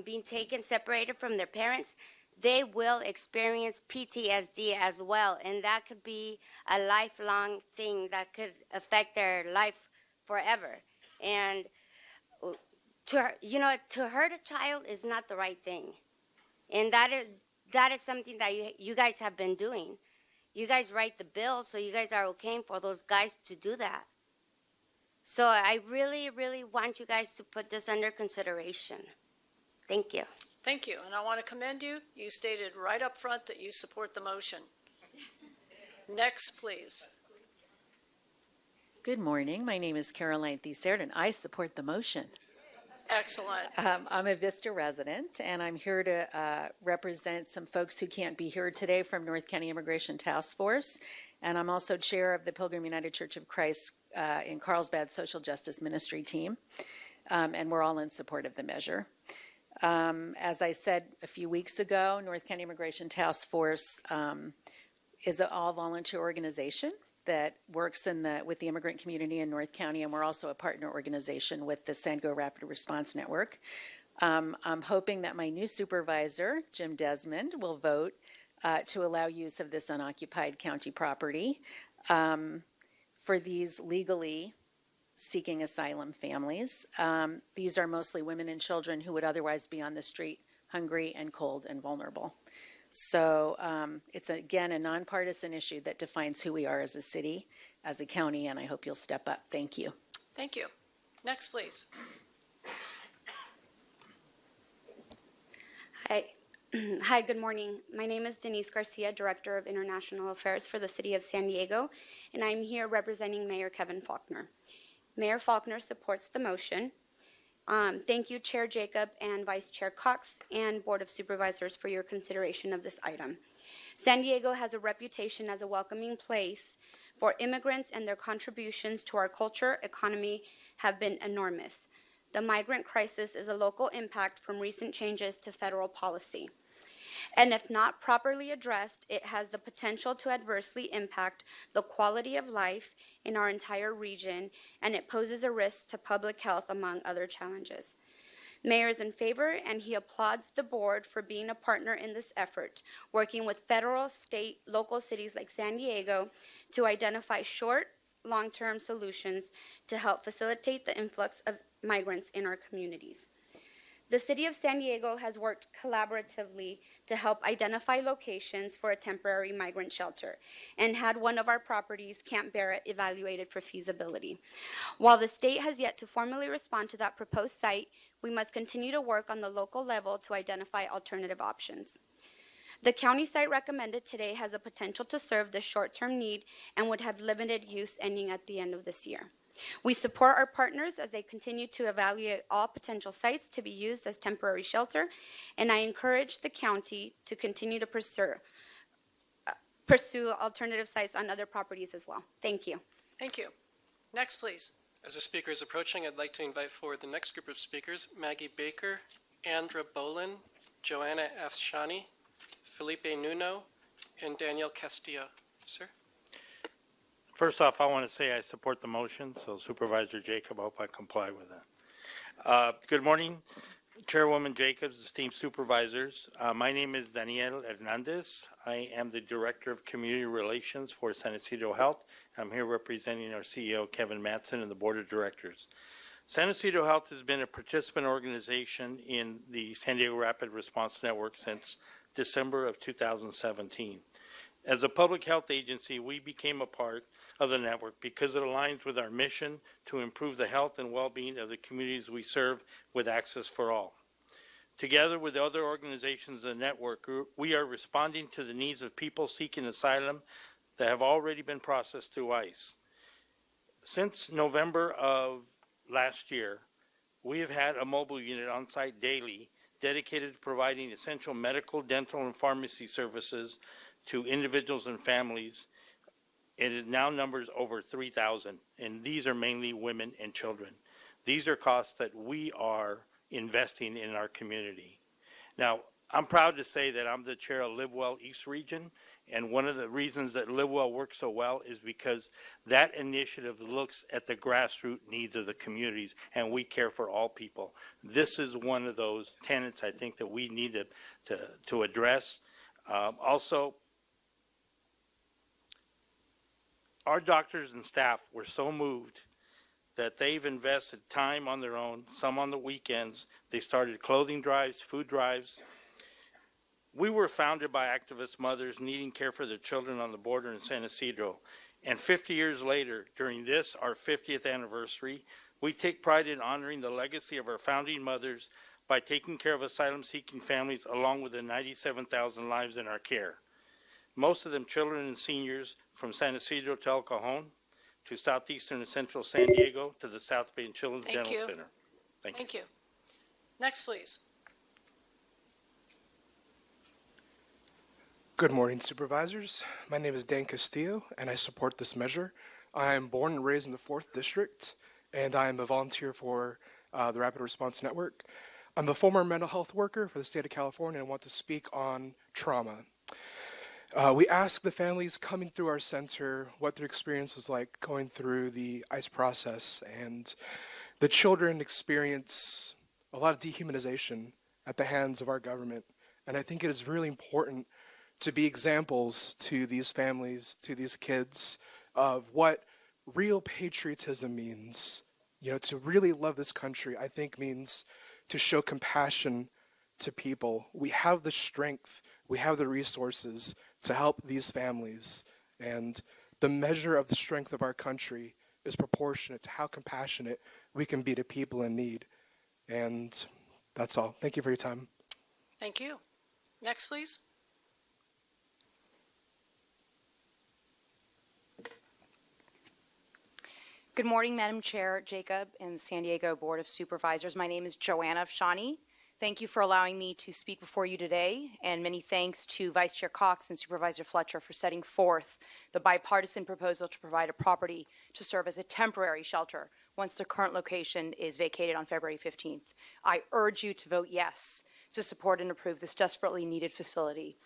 S18: being taken, separated from their parents, they will experience PTSD as well. And that could be a lifelong thing that could affect their life forever. And to hurt a child is not the right thing. And that is something that you guys have been doing. You guys write the bill, so you guys are okay for those guys to do that. So I really, really want you guys to put this under consideration. Thank you.
S2: Thank you. And I want to commend you. You stated right up front that you support the motion. Next, please.
S19: Good morning. My name is Caroline Thesard, and I support the motion.
S2: Excellent.
S19: I'm a Vista resident, and I'm here to represent some folks who can't be here today from North County Immigration Task Force. And I'm also chair of the Pilgrim United Church of Christ in Carlsbad Social Justice Ministry team. And we're all in support of the measure. As I said a few weeks ago, North County Immigration Task Force is an all-volunteer organization that works with the immigrant community in North County, and we're also a partner organization with the Sango Rapid Response Network. I'm hoping that my new supervisor, Jim Desmond, will vote to allow use of this unoccupied county property for these legally seeking asylum families. These are mostly women and children who would otherwise be on the street, hungry and cold and vulnerable. So it's, again, a nonpartisan issue that defines who we are as a city, as a county, and I hope you'll step up. Thank you.
S2: Thank you. Next, please.
S20: Hi. Hi, good morning. My name is Denise Garcia, Director of International Affairs for the City of San Diego, and I'm here representing Mayor Kevin Faulkner. Mayor Faulkner supports the motion. Thank you, Chair Jacob and Vice Chair Cox and Board of Supervisors for your consideration of this item. San Diego has a reputation as a welcoming place for immigrants, and their contributions to our culture, economy have been enormous. The migrant crisis is a local impact from recent changes to federal policy. And if not properly addressed, it has the potential to adversely impact the quality of life in our entire region, and it poses a risk to public health, among other challenges. Mayor is in favor, and he applauds the board for being a partner in this effort, working with federal, state, local cities like San Diego to identify short, long-term solutions to help facilitate the influx of migrants in our communities. The City of San Diego has worked collaboratively to help identify locations for a temporary migrant shelter and had one of our properties, Camp Barrett, evaluated for feasibility. While the state has yet to formally respond to that proposed site, we must continue to work on the local level to identify alternative options. The county site recommended today has a potential to serve the short-term need and would have limited use ending at the end of this year. We support our partners as they continue to evaluate all potential sites to be used as temporary shelter, and I encourage the county to continue to pursue alternative sites on other properties as well. Thank you.
S2: Thank you. Next, please.
S1: As the speaker is approaching, I'd like to invite forward the next group of speakers: Maggie Baker, Andra Bolin, Joanna Afshani, Felipe Nuno, and Daniel Castillo. Sir?
S21: First off, I want to say I support the motion, so Supervisor Jacob, I hope I comply with that. Good morning, Chairwoman Jacobs, esteemed supervisors. My name is Daniel Hernandez. I am the Director of Community Relations for San Ysidro Health. I'm here representing our CEO, Kevin Mattson, and the Board of Directors. San Ysidro Health has been a participant organization in the San Diego Rapid Response Network since December of 2017. As a public health agency, we became a part of the network because it aligns with our mission to improve the health and well-being of the communities we serve with access for all. Together with other organizations in the network, we are responding to the needs of people seeking asylum that have already been processed through ICE. Since November of last year, we have had a mobile unit on site daily dedicated to providing essential medical, dental, and pharmacy services to individuals and families. It now numbers over 3,000, and these are mainly women and children. These are costs that we are investing in our community. Now, I'm proud to say that I'm the chair of Live Well East Region, and one of the reasons that Live Well works so well is because that initiative looks at the grassroots needs of the communities, and we care for all people. This is one of those tenets I think that we need to address. Also, our doctors and staff were so moved that they've invested time on their own, some on the weekends. They started clothing drives, food drives. We were founded by activist mothers needing care for their children on the border in San Ysidro. And 50 years later, during this, our 50th anniversary, we take pride in honoring the legacy of our founding mothers by taking care of asylum-seeking families along with the 97,000 lives in our care. Most of them children and seniors from San Ysidro to El Cajon, to southeastern and central San Diego, to the South Bay and Children's Dental Center.
S2: Thank you. Next, please.
S22: Good morning, Supervisors. My name is Dan Castillo, and I support this measure. I am born and raised in the 4th District, and I am a volunteer for the Rapid Response Network. I'm a former mental health worker for the state of California and want to speak on trauma. We asked the families coming through our center what their experience was like going through the ICE process, and the children experience a lot of dehumanization at the hands of our government. And I think it is really important to be examples to these families, to these kids, of what real patriotism means. You know, to really love this country, I think means to show compassion to people. We have the strength, we have the resources to help these families. And the measure of the strength of our country is proportionate to how compassionate we can be to people in need. And that's all. Thank you for your time.
S2: Thank you. Next, please.
S23: Good morning, Madam Chair, Jacob, and San Diego Board of Supervisors. My name is Joanna Shawnee. Thank you for allowing me to speak before you today, and many thanks to Vice Chair Cox and Supervisor Fletcher for setting forth the bipartisan proposal to provide a property to serve as a temporary shelter once the current location is vacated on February 15th. I urge you to vote yes to support and approve this desperately needed facility.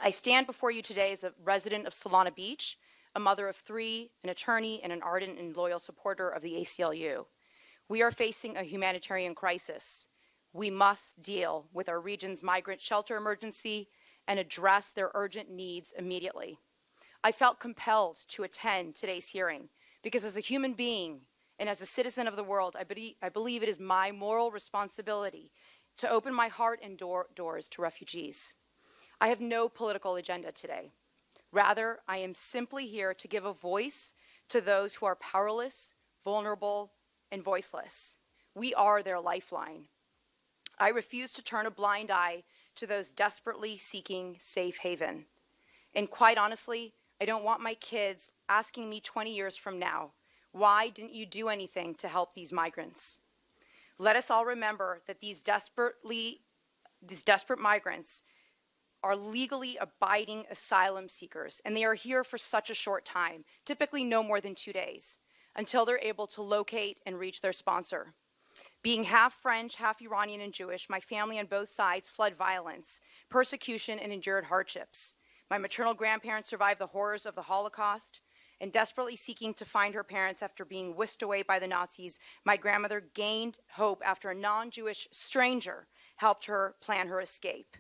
S23: I stand before you today as a resident of Solana Beach, a mother of 3, an attorney, and an ardent and loyal supporter of the ACLU. We are facing a humanitarian crisis. We must deal with our region's migrant shelter emergency and address their urgent needs immediately. I felt compelled to attend today's hearing because as a human being and as a citizen of the world, I believe it is my moral responsibility to open my heart and doors to refugees. I have no political agenda today. Rather, I am simply here to give a voice to those who are powerless, vulnerable, and voiceless. We are their lifeline. I refuse to turn a blind eye to those desperately seeking safe haven. And quite honestly, I don't want my kids asking me 20 years from now, why didn't you do anything to help these migrants? Let us all remember that these desperate migrants are legally abiding asylum seekers, and they are here for such a short time, typically no more than 2 days, until they're able to locate and reach their sponsor. Being half French, half Iranian and Jewish, my family on both sides fled violence, persecution, and endured hardships. My maternal grandparents survived the horrors of the Holocaust, and desperately seeking to find her parents after being whisked away by the Nazis, my grandmother gained hope after a non-Jewish stranger helped her plan her escape.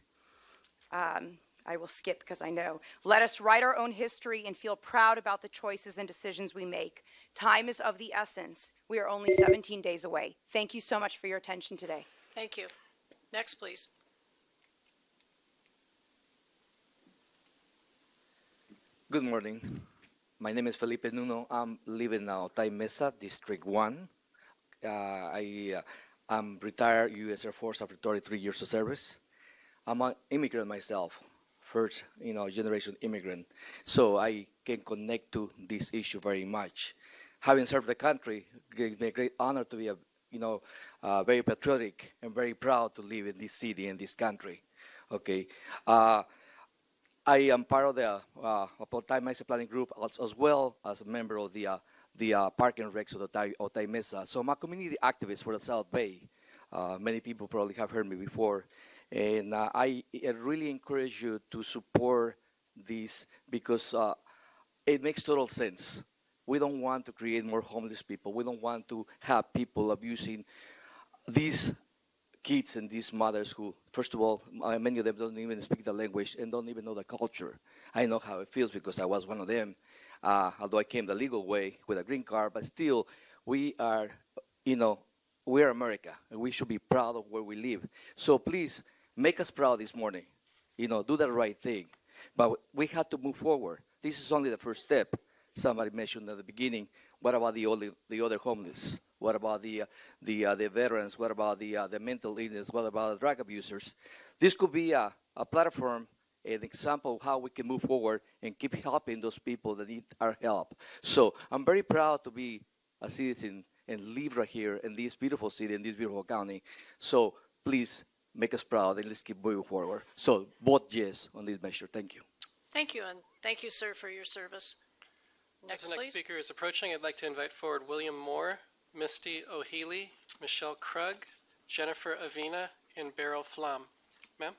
S23: I will skip because I know. Let us write our own history and feel proud about the choices and decisions we make. Time is of the essence. We are only 17 days away. Thank you so much for your attention today.
S2: Thank you. Next, please.
S3: Good morning. My name is Felipe Nuno. I'm living now Otay Mesa, District 1. I'm retired U.S. Air Force after 33 years of service. I'm an immigrant myself, first generation immigrant. So I can connect to this issue very much. Having served the country, gives me a great honor to be very patriotic and very proud to live in this city and this country. Okay. I am part of the Otay Mesa Planning Group as well as a member of the Park and Recs of Otay Mesa. So I'm a community activist for the South Bay. Many people probably have heard me before. And I really encourage you to support this because it makes total sense. We don't want to create more homeless people. We don't want to have people abusing these kids and these mothers who, first of all, many of them don't even speak the language and don't even know the culture. I know how it feels because I was one of them, although I came the legal way with a green card, but still we are America, and we should be proud of where we live. So please, make us proud this morning. Do the right thing. But we have to move forward. This is only the first step. Somebody mentioned at the beginning, what about the other homeless? What about the veterans? What about the mental illness? What about the drug abusers? This could be a platform, an example of how we can move forward and keep helping those people that need our help. So I'm very proud to be a citizen and live right here in this beautiful city, in this beautiful county. So please make us proud and let's keep moving forward. So vote yes on this measure. Thank you.
S2: Thank you, and thank you, sir, for your service. Next,
S1: As the next
S2: please.
S1: speaker is approaching, I'd like to invite forward William Moore, Misty O'Healy, Michelle Krug, Jennifer Avina, and Beryl Flom. Ma'am?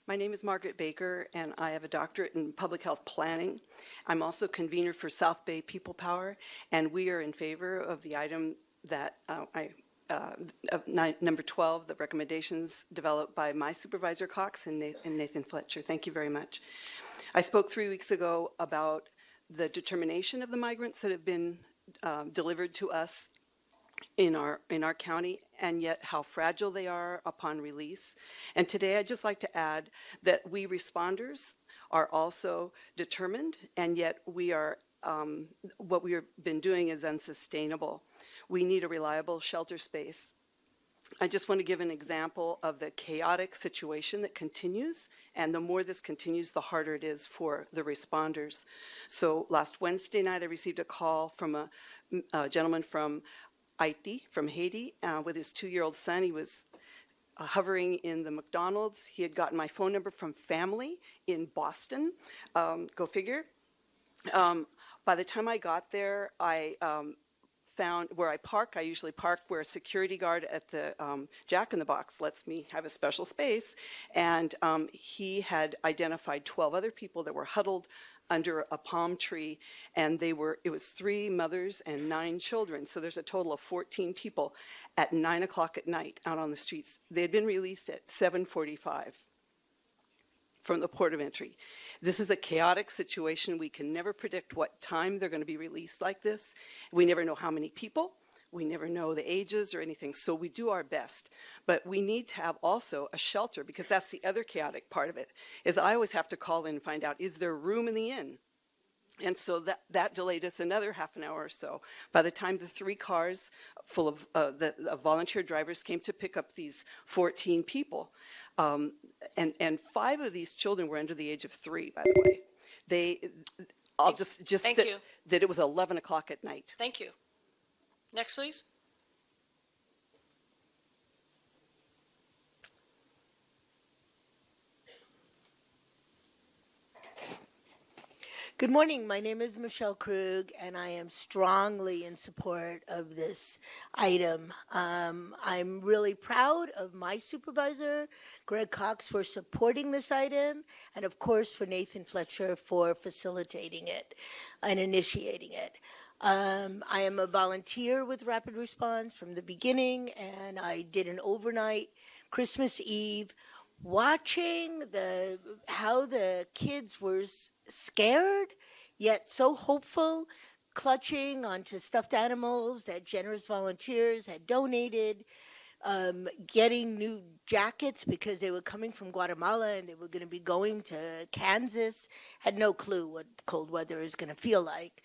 S4: My name is Margaret Baker, and I have a doctorate in public health planning. I'm also convener for South Bay People Power, and we are in favor of the item that number 12, the recommendations developed by my supervisor Cox and Nathan Fletcher. Thank you very much. I spoke 3 weeks ago about the determination of the migrants that have been delivered to us in our county, and yet how fragile they are upon release. And today I'd just like to add that we responders are also determined, and yet we are what we have been doing is unsustainable. We need a reliable shelter space. I just want to give an example of the chaotic situation that continues, and the more this continues, the harder it is for the responders. So last Wednesday night, I received a call from a gentleman from Haiti, with his 2-year-old son. He was hovering in the McDonald's. He had gotten my phone number from family in Boston. Go figure. By the time I got there, I found where I park. I usually park where a security guard at the Jack in the Box lets me have a special space. And he had identified 12 other people that were huddled under a palm tree, and it was 3 mothers and 9 children. So there's a total of 14 people at 9 o'clock at night out on the streets. They had been released at 7:45 from the port of entry. This is a chaotic situation. We can never predict what time they're going to be released like this. We never know how many people. We never know the ages or anything, so we do our best. But we need to have also a shelter, because that's the other chaotic part of it, is I always have to call in and find out, is there room in the inn? And so that delayed us another half an hour or so. By the time the 3 cars full of the volunteer drivers came to pick up these 14 people, and 5 of these children were under the age of 3, by the way.
S2: Thank you.
S4: That it was 11 o'clock at night.
S2: Thank you. Next, please.
S5: Good morning. My name is Michelle Krug, and I am strongly in support of this item. I'm really proud of my supervisor, Greg Cox, for supporting this item, and of course for Nathan Fletcher for facilitating it and initiating it. I am a volunteer with Rapid Response from the beginning, and I did an overnight Christmas Eve watching how the kids were scared yet so hopeful, clutching onto stuffed animals that generous volunteers had donated, getting new jackets because they were coming from Guatemala and they were going to be going to Kansas, had no clue what cold weather is going to feel like.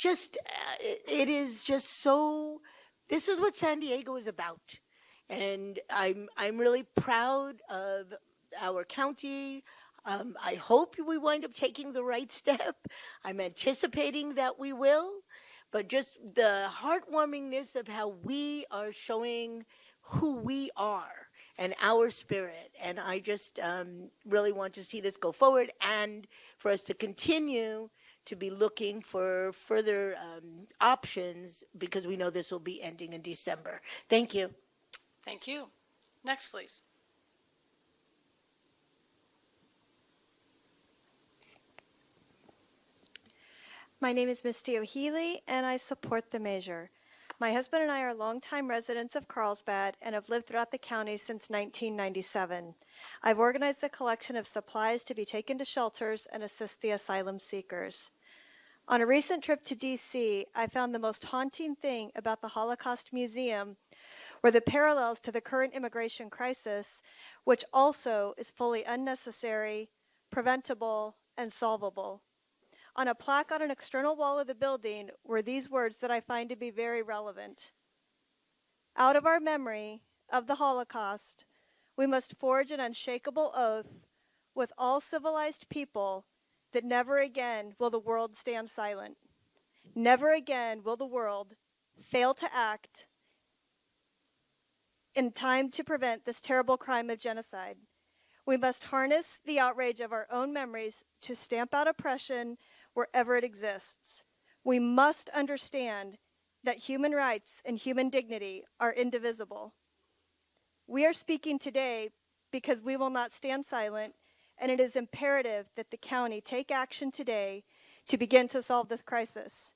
S5: It is just so, this is what San Diego is about. And I'm really proud of our county. I hope we wind up taking the right step. I'm anticipating that we will, but just the heartwarmingness of how we are showing who we are and our spirit. And I just really want to see this go forward and for us to continue to be looking for further options because we know this will be ending in December. Thank you.
S2: Thank you. Next, please.
S6: My name is Misty O'Healy, and I support the measure. My husband and I are longtime residents of Carlsbad and have lived throughout the county since 1997. I've organized a collection of supplies to be taken to shelters and assist the asylum seekers. On a recent trip to D.C., I found the most haunting thing about the Holocaust Museum were the parallels to the current immigration crisis, which also is fully unnecessary, preventable, and solvable. On a plaque on an external wall of the building were these words that I find to be very relevant. Out of our memory of the Holocaust, we must forge an unshakable oath with all civilized people that never again will the world stand silent. Never again will the world fail to act in time to prevent this terrible crime of genocide. We must harness the outrage of our own memories to stamp out oppression wherever it exists. We must understand that human rights and human dignity are indivisible. We are speaking today because we will not stand silent, and it is imperative that the county take action today to begin to solve this crisis.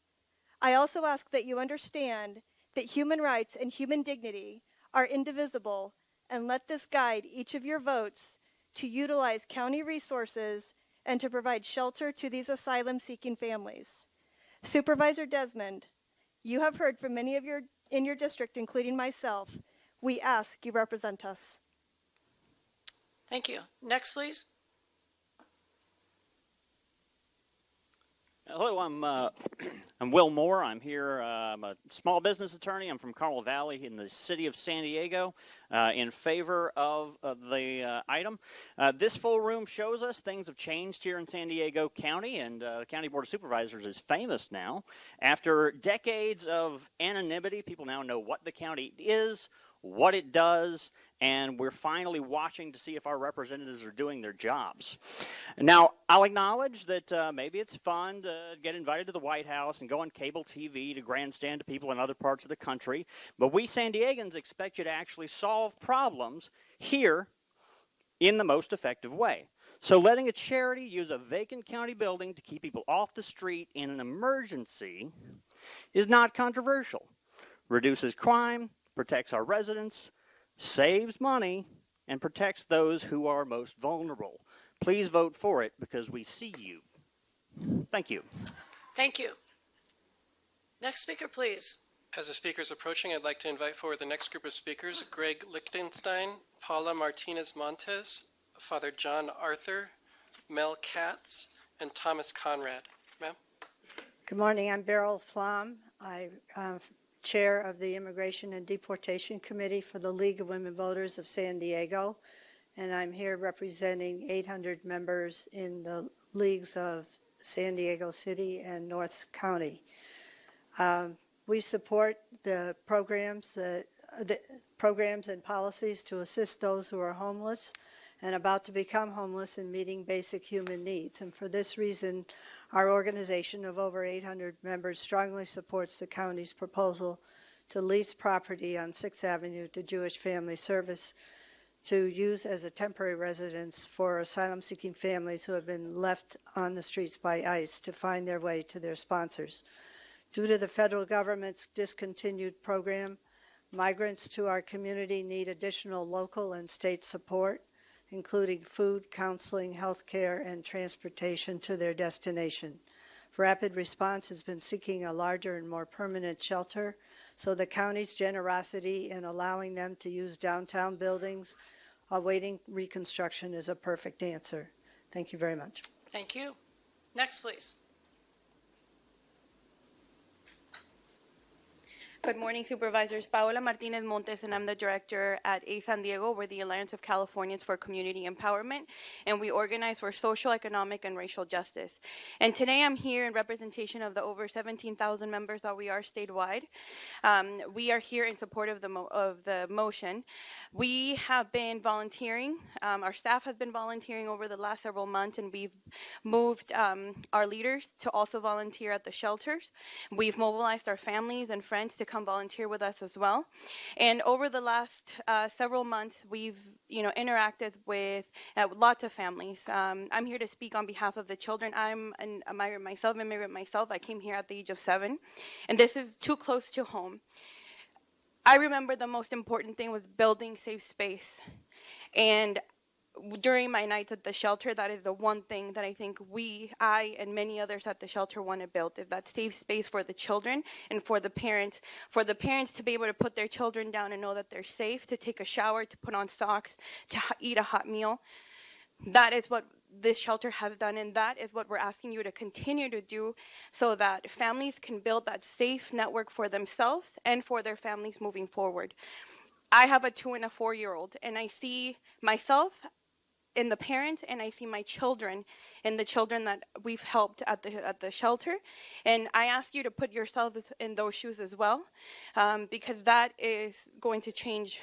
S6: I also ask that you understand that human rights and human dignity are indivisible, and let this guide each of your votes to utilize county resources and to provide shelter to these asylum-seeking families. Supervisor Desmond, you have heard from many of in your district, including myself. We ask you represent us.
S2: Thank you. Next, please.
S7: Hello, I'm Will Moore. I'm here. I'm a small business attorney. I'm from Carmel Valley in the city of San Diego in favor of the item. This full room shows us things have changed here in San Diego County, and the County Board of Supervisors is famous now. After decades of anonymity, people now know what the county is, what it does, and we're finally watching to see if our representatives are doing their jobs. Now, I'll acknowledge that maybe it's fun to get invited to the White House and go on cable TV to grandstand to people in other parts of the country, but we San Diegans expect you to actually solve problems here in the most effective way. So letting a charity use a vacant county building to keep people off the street in an emergency is not controversial. Reduces crime, protects our residents, saves money, and protects those who are most vulnerable. Please vote for it because we see you. Thank you.
S2: Thank you. Next speaker, please.
S1: As the speaker is approaching, I'd like to invite forward the next group of speakers: Greg Lichtenstein, Paula Martinez-Montes, Father John Arthur, Mel Katz, and Thomas Conrad. Ma'am?
S24: Good morning. I'm Beryl Flom. I'm chair of the Immigration and Deportation Committee for the League of Women Voters of San Diego, and I'm here representing 800 members in the leagues of San Diego City and North County. We support the programs and policies to assist those who are homeless and about to become homeless in meeting basic human needs. And for this reason, Our organization of over 800 members strongly supports the county's proposal to lease property on Sixth Avenue to Jewish Family Service to use as a temporary residence for asylum-seeking families who have been left on the streets by ICE to find their way to their sponsors. Due to the federal government's discontinued program, migrants to our community need additional local and state support, including food, counseling, health care, and transportation to their destination. Rapid Response has been seeking a larger and more permanent shelter, so the county's generosity in allowing them to use downtown buildings awaiting reconstruction is a perfect answer. Thank you very much.
S2: Thank you. Next, please.
S8: Good morning, Supervisors. Paola Martinez Montes, and I'm the director at A San Diego. We're the Alliance of Californians for Community Empowerment, and we organize for social, economic, and racial justice. And today I'm here in representation of the over 17,000 members that we are statewide. We are here in support of the motion. We have been volunteering. Our staff has been volunteering over the last several months, and we've moved our leaders to also volunteer at the shelters. We've mobilized our families and friends to come volunteer with us as well. And over the last several months, we've interacted with lots of families. I'm here to speak on behalf of the children. I'm an immigrant myself. I came here at the age of 7, and this is too close to home. I remember the most important thing was building safe space. And during my nights at the shelter, that is the one thing that I think I and many others at the shelter want to build, is that safe space for the children and for the parents to be able to put their children down and know that they're safe, to take a shower, to put on socks, to eat a hot meal. That is what this shelter has done, and that is what we're asking you to continue to do, so that families can build that safe network for themselves and for their families moving forward. I have a 2- and a 4-year-old, and I see myself in the parents, and I see my children in the children that we've helped at the shelter. And I ask you to put yourselves in those shoes as well, because that is going to change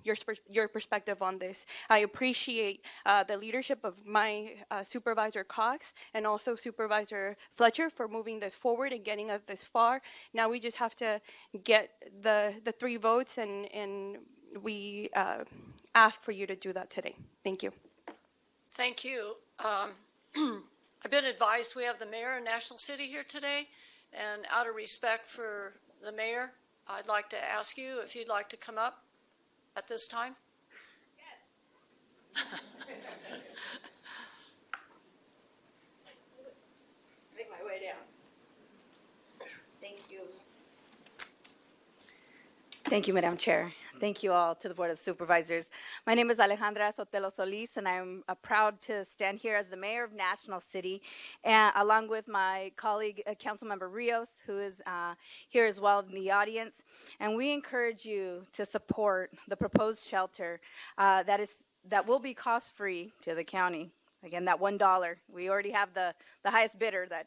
S8: your perspective on this. I appreciate the leadership of my Supervisor Cox and also Supervisor Fletcher for moving this forward and getting us this far. Now we just have to get the 3 votes, and we ask for you to do that today. Thank you.
S2: Thank you. I've been advised we have the mayor of National City here today, and out of respect for the mayor, I'd like to ask you if you'd like to come up at this time. Yes.
S9: Make my way down. Thank you. Thank you, Madam Chair. Thank you all to the Board of Supervisors. My name is Alejandra Sotelo Solis, and I'm proud to stand here as the mayor of National City, along with my colleague, Councilmember Rios, who is here as well in the audience. And we encourage you to support the proposed shelter that will be cost-free to the county. Again, that $1. We already have the highest bidder that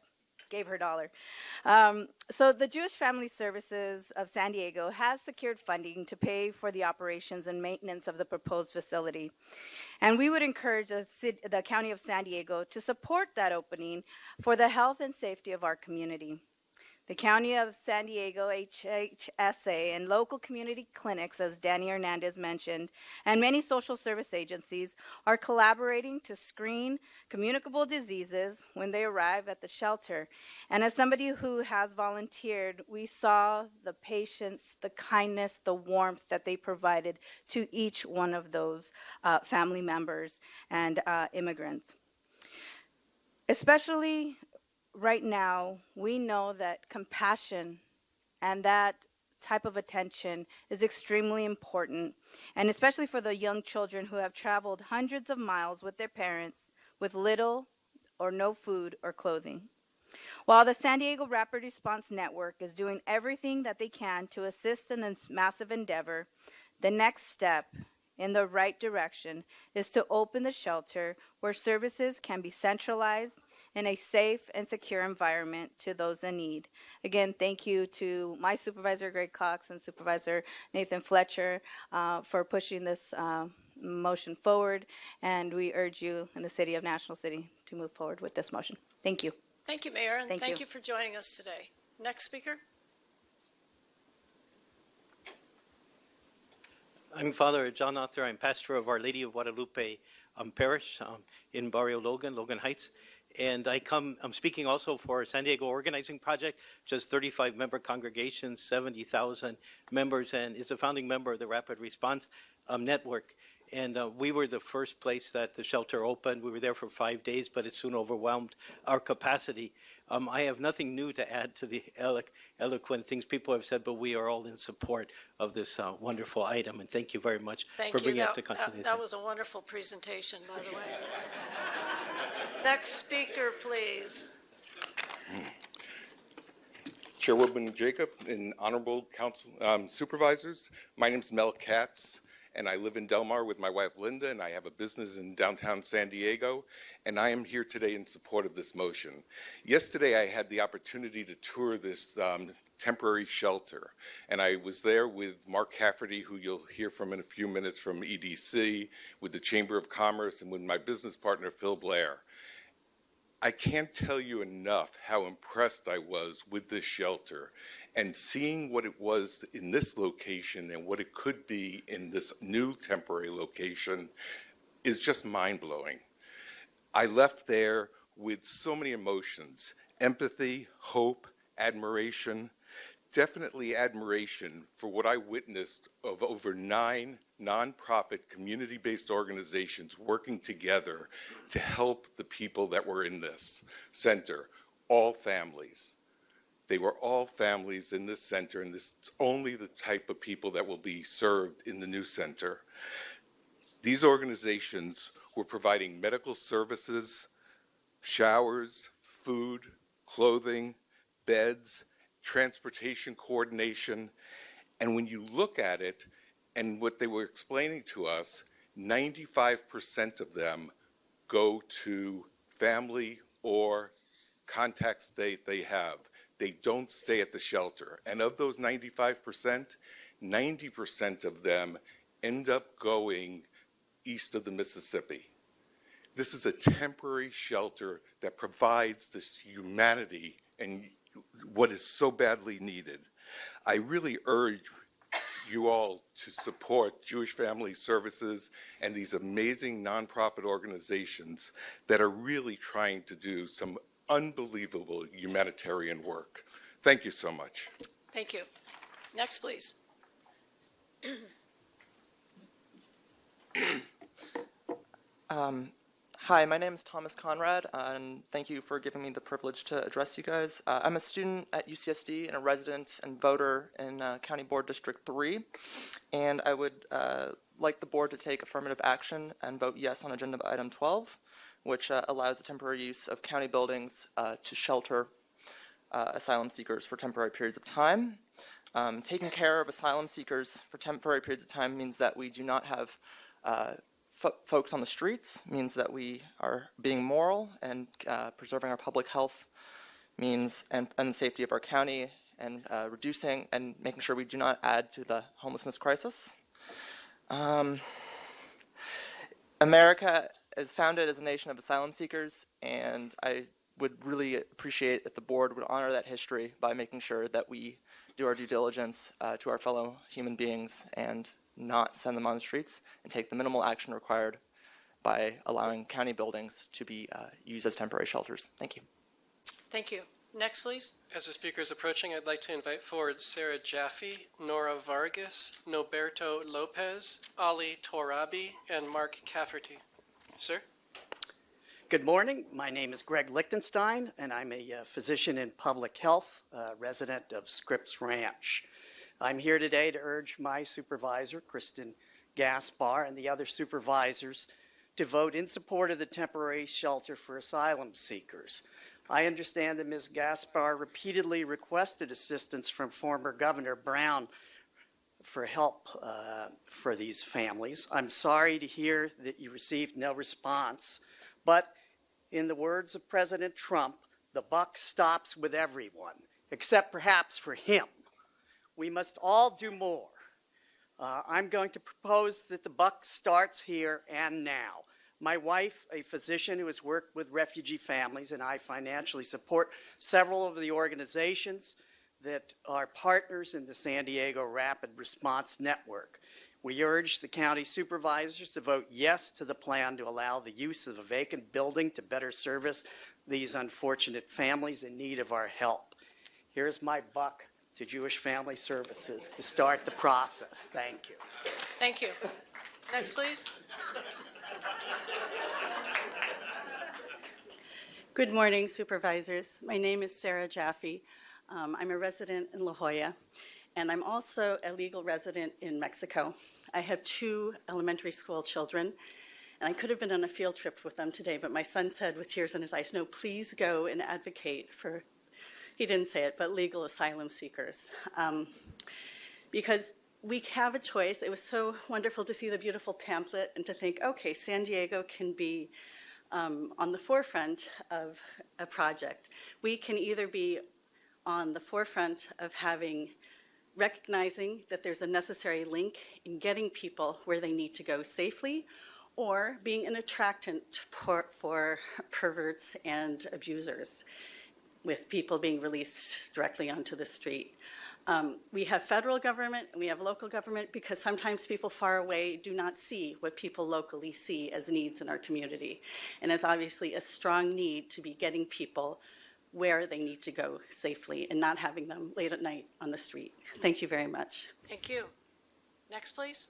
S9: gave her $1. So the Jewish Family Services of San Diego has secured funding to pay for the operations and maintenance of the proposed facility. And we would encourage the County of San Diego to support that opening for the health and safety of our community. The County of San Diego, HHSA, and local community clinics, as Danny Hernandez mentioned, and many social service agencies are collaborating to screen communicable diseases when they arrive at the shelter. And as somebody who has volunteered, we saw the patience, the kindness, the warmth that they provided to each one of those family members and immigrants. Especially right now, we know that compassion and that type of attention is extremely important, and especially for the young children who have traveled hundreds of miles with their parents with little or no food or clothing. While the San Diego Rapid Response Network is doing everything that they can to assist in this massive endeavor, the next step in the right direction is to open the shelter where services can be centralized in a safe and secure environment to those in need. Again, thank you to my supervisor, Greg Cox, and Supervisor Nathan Fletcher for pushing this motion forward, and we urge you in the city of National City to move forward with this motion. Thank you.
S2: Thank you, Mayor, and
S23: Thank
S2: thank
S23: you.
S2: you for joining us today. Next speaker.
S10: I'm Father John Arthur. I'm pastor of Our Lady of Guadalupe Parish in Barrio Logan, Logan Heights. And I'm speaking also for San Diego Organizing Project, which has 35 member congregations, 70,000 members, and is a founding member of the Rapid Response Network. And we were the first place that the shelter opened. We were there for 5 days, but it soon overwhelmed our capacity. I have nothing new to add to the eloquent things people have said, but we are all in support of this wonderful item. And thank you very much
S2: Thank
S23: for
S2: you.
S23: bringing it up to
S2: That
S23: consideration.
S2: was a wonderful presentation, by the way. Next speaker, please.
S11: Chairwoman Jacob and honorable council supervisors, my name is Mel Katz, and I live in Del Mar with my wife Linda, and I have a business in downtown San Diego, and I am here today in support of this motion. Yesterday I had the opportunity to tour this temporary shelter, and I was there with Mark Cafferty, who you'll hear from in a few minutes from EDC, with the Chamber of Commerce, and with my business partner Phil Blair. I can't tell you enough how impressed I was with this shelter and seeing what it was in this location and what it could be in this new temporary location is just mind-blowing. I left there with so many emotions: empathy, hope, admiration. Definitely admiration for what I witnessed of over 9 nonprofit community-based organizations working together to help the people that were in this center, all families. They were all families in this center, and this is only the type of people that will be served in the new center. These organizations were providing medical services, showers, food, clothing, beds, transportation coordination, and when you look at it and what they were explaining to us, 95% of them go to family or contacts they have. They don't stay at the shelter. And of those 95%, 90% of them end up going east of the Mississippi. This is a temporary shelter that provides this humanity and what is so badly needed. I really urge you all to support Jewish Family Services and these amazing nonprofit organizations that are really trying to do some unbelievable humanitarian work. Thank you so much.
S2: Thank you. Next, please.
S12: Hi, my name is Thomas Conrad, and thank you for giving me the privilege to address you guys. I'm a student at UCSD and a resident and voter in County Board District 3, and I would like the board to take affirmative action and vote yes on agenda item 12, which allows the temporary use of county buildings to shelter asylum seekers for temporary periods of time. Taking care of asylum seekers for temporary periods of time means that we do not have folks on the streets, means that we are being moral and preserving our public health, means and the safety of our county, and reducing and making sure we do not add to the homelessness crisis. America is founded as a nation of asylum seekers, and I would really appreciate if the board would honor that history by making sure that we do our due diligence to our fellow human beings and not send them on the streets, and take the minimal action required by allowing county buildings to be used as temporary shelters. Thank you.
S2: Thank you. Next, please.
S1: As the speaker is approaching, I'd like to invite forward Sarah Jaffe, Nora Vargas, Noberto Lopez, Ali Torabi, and Mark Cafferty. Sir?
S13: Good morning. My name is Greg Lichtenstein, and I'm a physician in public health, resident of Scripps Ranch. I'm here today to urge my supervisor, Kristen Gaspar, and the other supervisors to vote in support of the temporary shelter for asylum seekers. I understand that Ms. Gaspar repeatedly requested assistance from former Governor Brown for help for these families. I'm sorry to hear that you received no response, but in the words of President Trump, the buck stops with everyone, except perhaps for him. We must all do more. I'm going to propose that the buck starts here and now. My wife, a physician who has worked with refugee families, and I financially support several of the organizations that are partners in the San Diego Rapid Response Network. We urge the county supervisors to vote yes to the plan to allow the use of a vacant building to better service these unfortunate families in need of our help. Here's my buck to Jewish Family Services to start the process. Thank you.
S2: Thank you. Next, please.
S14: Good morning, supervisors. My name is Sarah Jaffe. I'm a resident in La Jolla, and I'm also a legal resident in Mexico. I have 2 elementary school children, and I could have been on a field trip with them today, but my son said with tears in his eyes, no, please go and advocate for, he didn't say it, but legal asylum seekers. Because we have a choice. It was so wonderful to see the beautiful pamphlet and to think, okay, San Diego can be on the forefront of a project. We can either be on the forefront of recognizing that there's a necessary link in getting people where they need to go safely, or being an attractant for perverts and abusers, with people being released directly onto the street. We have federal government and we have local government because sometimes people far away do not see what people locally see as needs in our community. And it's obviously a strong need to be getting people where they need to go safely and not having them late at night on the street. Thank you very much.
S2: Thank you. Next, please.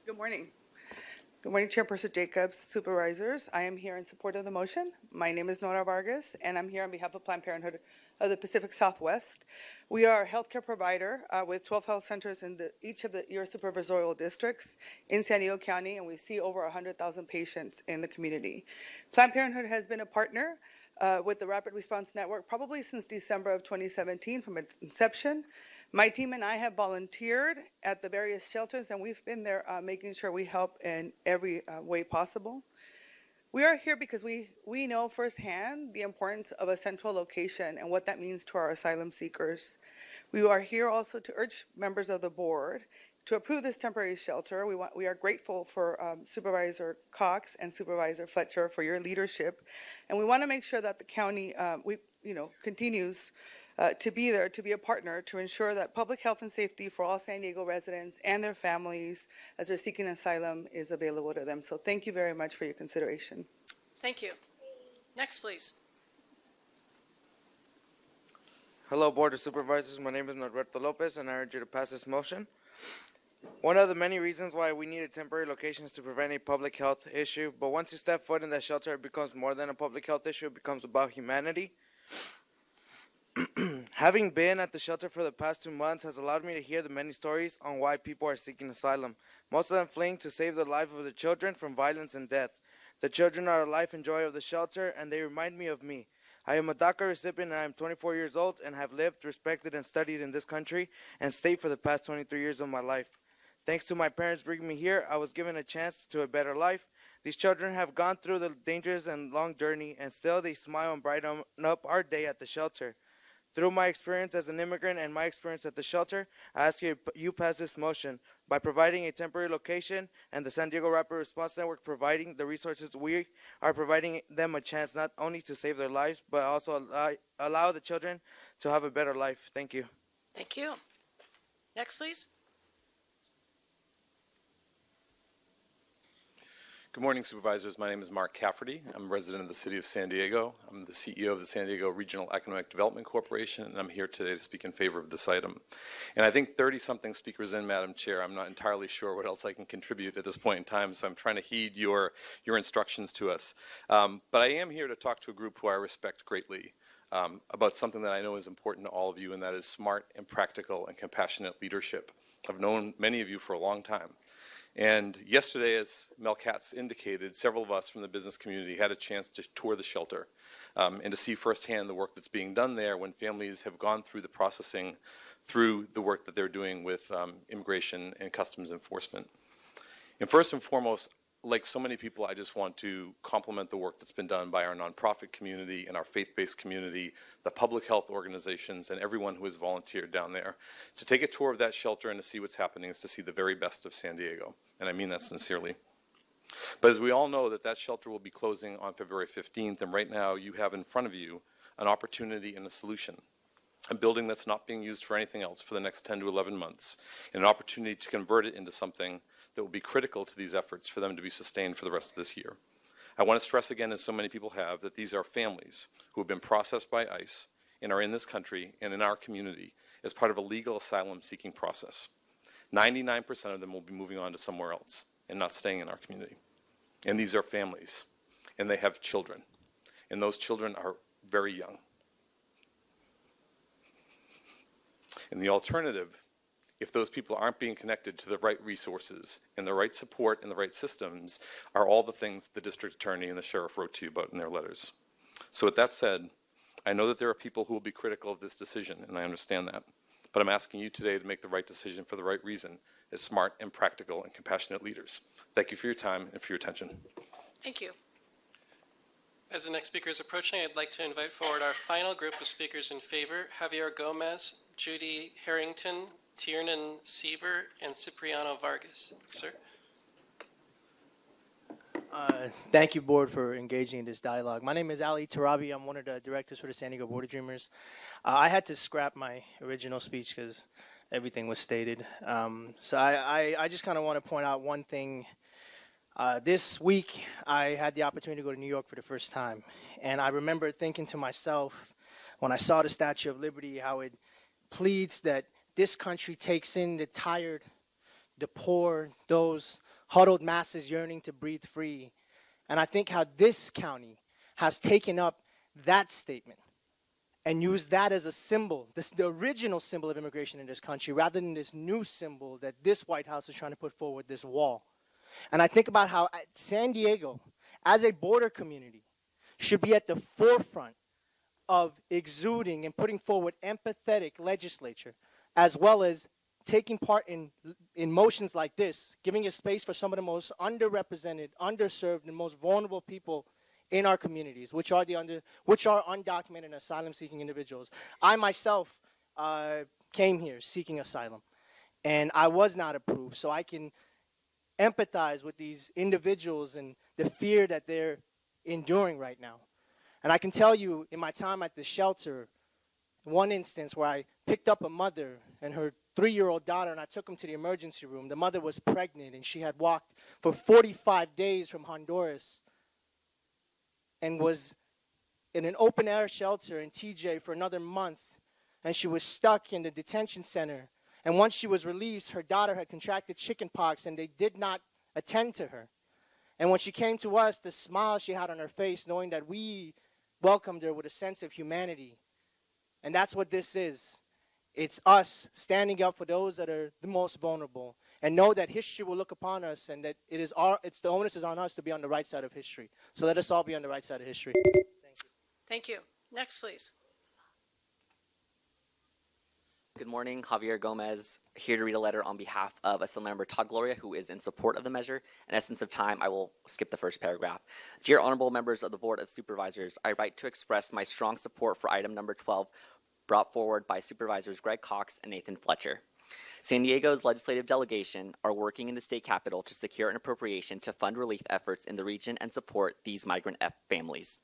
S15: Good morning. Good morning, Chairperson Jacobs, supervisors. I am here in support of the motion. My name is Nora Vargas, and I'm here on behalf of Planned Parenthood of the Pacific Southwest. We are a healthcare provider with 12 health centers in each of your supervisorial districts in San Diego County, and we see over 100,000 patients in the community. Planned Parenthood has been a partner with the Rapid Response Network probably since December of 2017 from its inception. My team and I have volunteered at the various shelters, and we've been there making sure we help in every way possible. We are here because we know firsthand the importance of a central location and what that means to our asylum seekers. We are here also to urge members of the board to approve this temporary shelter. We are grateful for Supervisor Cox and Supervisor Fletcher for your leadership, and we want to make sure that the county continues to be there, to be a partner, to ensure that public health and safety for all San Diego residents and their families as they're seeking asylum is available to them. So thank you very much for your consideration.
S2: Thank you. Next, please.
S16: Hello, Board of Supervisors. My name is Norberto Lopez, and I urge you to pass this motion. One of the many reasons why we needed temporary locations to prevent a public health issue, but once you step foot in that shelter, it becomes more than a public health issue. It becomes about humanity. Having been at the shelter for the past 2 months has allowed me to hear the many stories on why people are seeking asylum, most of them fleeing to save the life of the children from violence and death. The children are the life and joy of the shelter, and they remind me of me. I am a DACA recipient, and I am 24 years old and have lived, respected, and studied in this country and state for the past 23 years of my life. Thanks to my parents bringing me here, I was given a chance to a better life. These children have gone through the dangerous and long journey, and still they smile and brighten up our day at the shelter. Through my experience as an immigrant and my experience at the shelter, I ask you pass this motion by providing a temporary location and the San Diego Rapid Response Network providing the resources. We are providing them a chance not only to save their lives, but also allow the children to have a better life. Thank you.
S2: Thank you. Next, please.
S17: Good morning, Supervisors. My name is Mark Cafferty. I'm a resident of the City of San Diego. I'm the CEO of the San Diego Regional Economic Development Corporation, and I'm here today to speak in favor of this item. And I think 30-something speakers in, Madam Chair. I'm not entirely sure what else I can contribute at this point in time, so I'm trying to heed your instructions to us. But I am here to talk to a group who I respect greatly about something that I know is important to all of you, and that is smart and practical and compassionate leadership. I've known many of you for a long time. And yesterday, as Mel Katz indicated, several of us from the business community had a chance to tour the shelter and to see firsthand the work that's being done there when families have gone through the processing through the work that they're doing with immigration and customs enforcement. And first and foremost, like so many people, I just want to compliment the work that's been done by our nonprofit community and our faith-based community, the public health organizations, and everyone who has volunteered down there. To take a tour of that shelter and to see what's happening is to see the very best of San Diego, and I mean that sincerely. But as we all know that shelter will be closing on February 15th, and right now you have in front of you an opportunity and a solution. A building that's not being used for anything else for the next 10 to 11 months, and an opportunity to convert it into something that will be critical to these efforts for them to be sustained for the rest of this year. I want to stress again, as so many people have, that these are families who have been processed by ICE and are in this country and in our community as part of a legal asylum-seeking process. 99% of them will be moving on to somewhere else and not staying in our community. And these are families, and they have children, and those children are very young. And the alternative, if those people aren't being connected to the right resources and the right support and the right systems, are all the things the district attorney and the sheriff wrote to you about in their letters. So with that said, I know that there are people who will be critical of this decision, and I understand that. But I'm asking you today to make the right decision for the right reason, as smart and practical and compassionate leaders. Thank you for your time and for your attention.
S2: Thank you.
S1: As the next speaker is approaching, I'd like to invite forward our final group of speakers in favor: Javier Gomez, Judy Harrington, Tiernan Seaver, and Cipriano Vargas. Sir?
S18: Thank you, Board, for engaging in this dialogue. My name is Ali Tarabi. I'm one of the directors for the San Diego Board of Dreamers. I had to scrap my original speech because everything was stated. So I just kind of want to point out one thing. This week, I had the opportunity to go to New York for the first time. And I remember thinking to myself, when I saw the Statue of Liberty, how it pleads that this country takes in the tired, the poor, those huddled masses yearning to breathe free. And I think how this county has taken up that statement and used that as a symbol, the original symbol of immigration in this country, rather than this new symbol that this White House is trying to put forward, this wall. And I think about how San Diego, as a border community, should be at the forefront of exuding and putting forward empathetic legislature, as well as taking part in motions like this, giving a space for some of the most underrepresented, underserved, and most vulnerable people in our communities, which are undocumented asylum-seeking individuals. I myself came here seeking asylum, and I was not approved, so I can empathize with these individuals and the fear that they're enduring right now. And I can tell you, in my time at the shelter, one instance where I picked up a mother and her 3-year-old daughter, and I took them to the emergency room. The mother was pregnant, and she had walked for 45 days from Honduras and was in an open-air shelter in TJ for another month, and she was stuck in the detention center. And once she was released, her daughter had contracted chickenpox, and they did not attend to her. And when she came to us, the smile she had on her face, knowing that we welcomed her with a sense of humanity. And that's what this is. It's us standing up for those that are the most vulnerable, and know that history will look upon us, and that it's the onus is on us to be on the right side of history. So let us all be on the right side of history. Thank you.
S2: Thank you. Next, please.
S19: Good morning, Javier Gomez, here to read a letter on behalf of Assemblymember Todd Gloria, who is in support of the measure. In essence of time, I will skip the first paragraph. Dear honorable members of the Board of Supervisors, I write to express my strong support for item number 12, brought forward by Supervisors Greg Cox and Nathan Fletcher. San Diego's legislative delegation are working in the state capitol to secure an appropriation to fund relief efforts in the region and support these migrant families.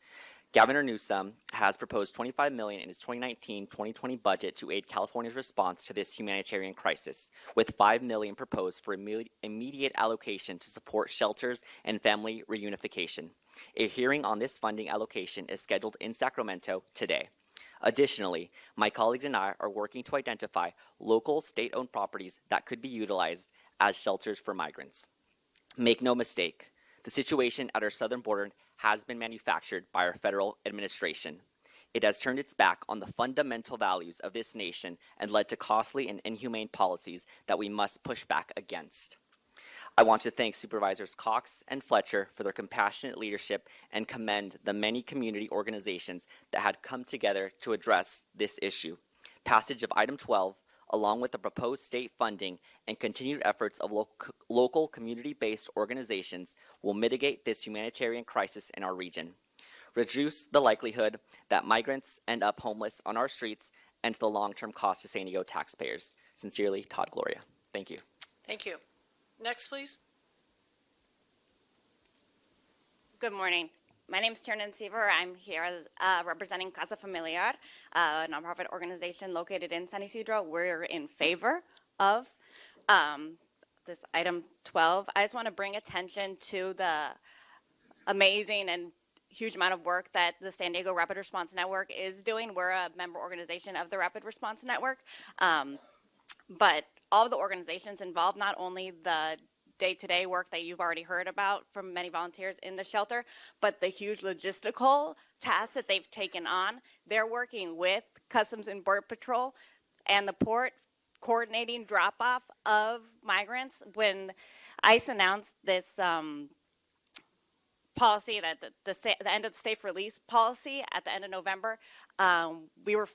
S19: Governor Newsom has proposed $25 million in his 2019-2020 budget to aid California's response to this humanitarian crisis, with $5 million proposed for immediate allocation to support shelters and family reunification. A hearing on this funding allocation is scheduled in Sacramento today. Additionally, my colleagues and I are working to identify local state-owned properties that could be utilized as shelters for migrants. Make no mistake, the situation at our southern border has been manufactured by our federal administration. It has turned its back on the fundamental values of this nation and led to costly and inhumane policies that we must push back against. I want to thank Supervisors Cox and Fletcher for their compassionate leadership and commend the many community organizations that had come together to address this issue. Passage of item 12, along with the proposed state funding and continued efforts of local community-based organizations, will mitigate this humanitarian crisis in our region, reduce the likelihood that migrants end up homeless on our streets, and the long-term cost to San Diego taxpayers. Sincerely, Todd Gloria. Thank you.
S2: Thank you. Next, please.
S3: Good morning. My name is Tiernan Seaver. I'm here representing Casa Familiar, a nonprofit organization located in San Isidro. We're in favor of this item 12. I just want to bring attention to the amazing and huge amount of work that the San Diego Rapid Response Network is doing. We're a member organization of the Rapid Response Network. But all of the organizations involved, not only the day-to-day work that you've already heard about from many volunteers in the shelter, but the huge logistical tasks that they've taken on. They're working with Customs and Border Patrol and the port, coordinating drop-off of migrants. When ICE announced this policy, that the end of the safe release policy at the end of November, we were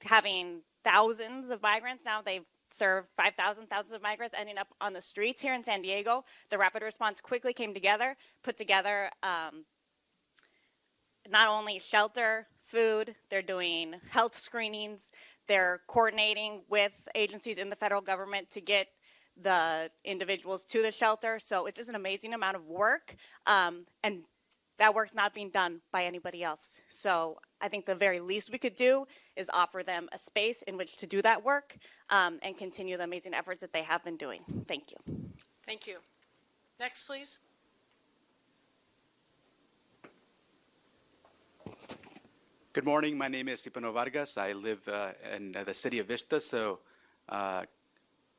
S3: having thousands of migrants. Now they've served 5,000 of migrants ending up on the streets here in San Diego. The rapid response quickly came together, put together not only shelter, food, they're doing health screenings, they're coordinating with agencies in the federal government to get the individuals to the shelter. So it's just an amazing amount of work, and that work's not being done by anybody else. So I think the very least we could do is offer them a space in which to do that work and continue the amazing efforts that they have been doing. Thank you.
S2: Thank you. Next, please.
S20: Good morning. My name is Stepano Vargas. I live in the city of Vista. So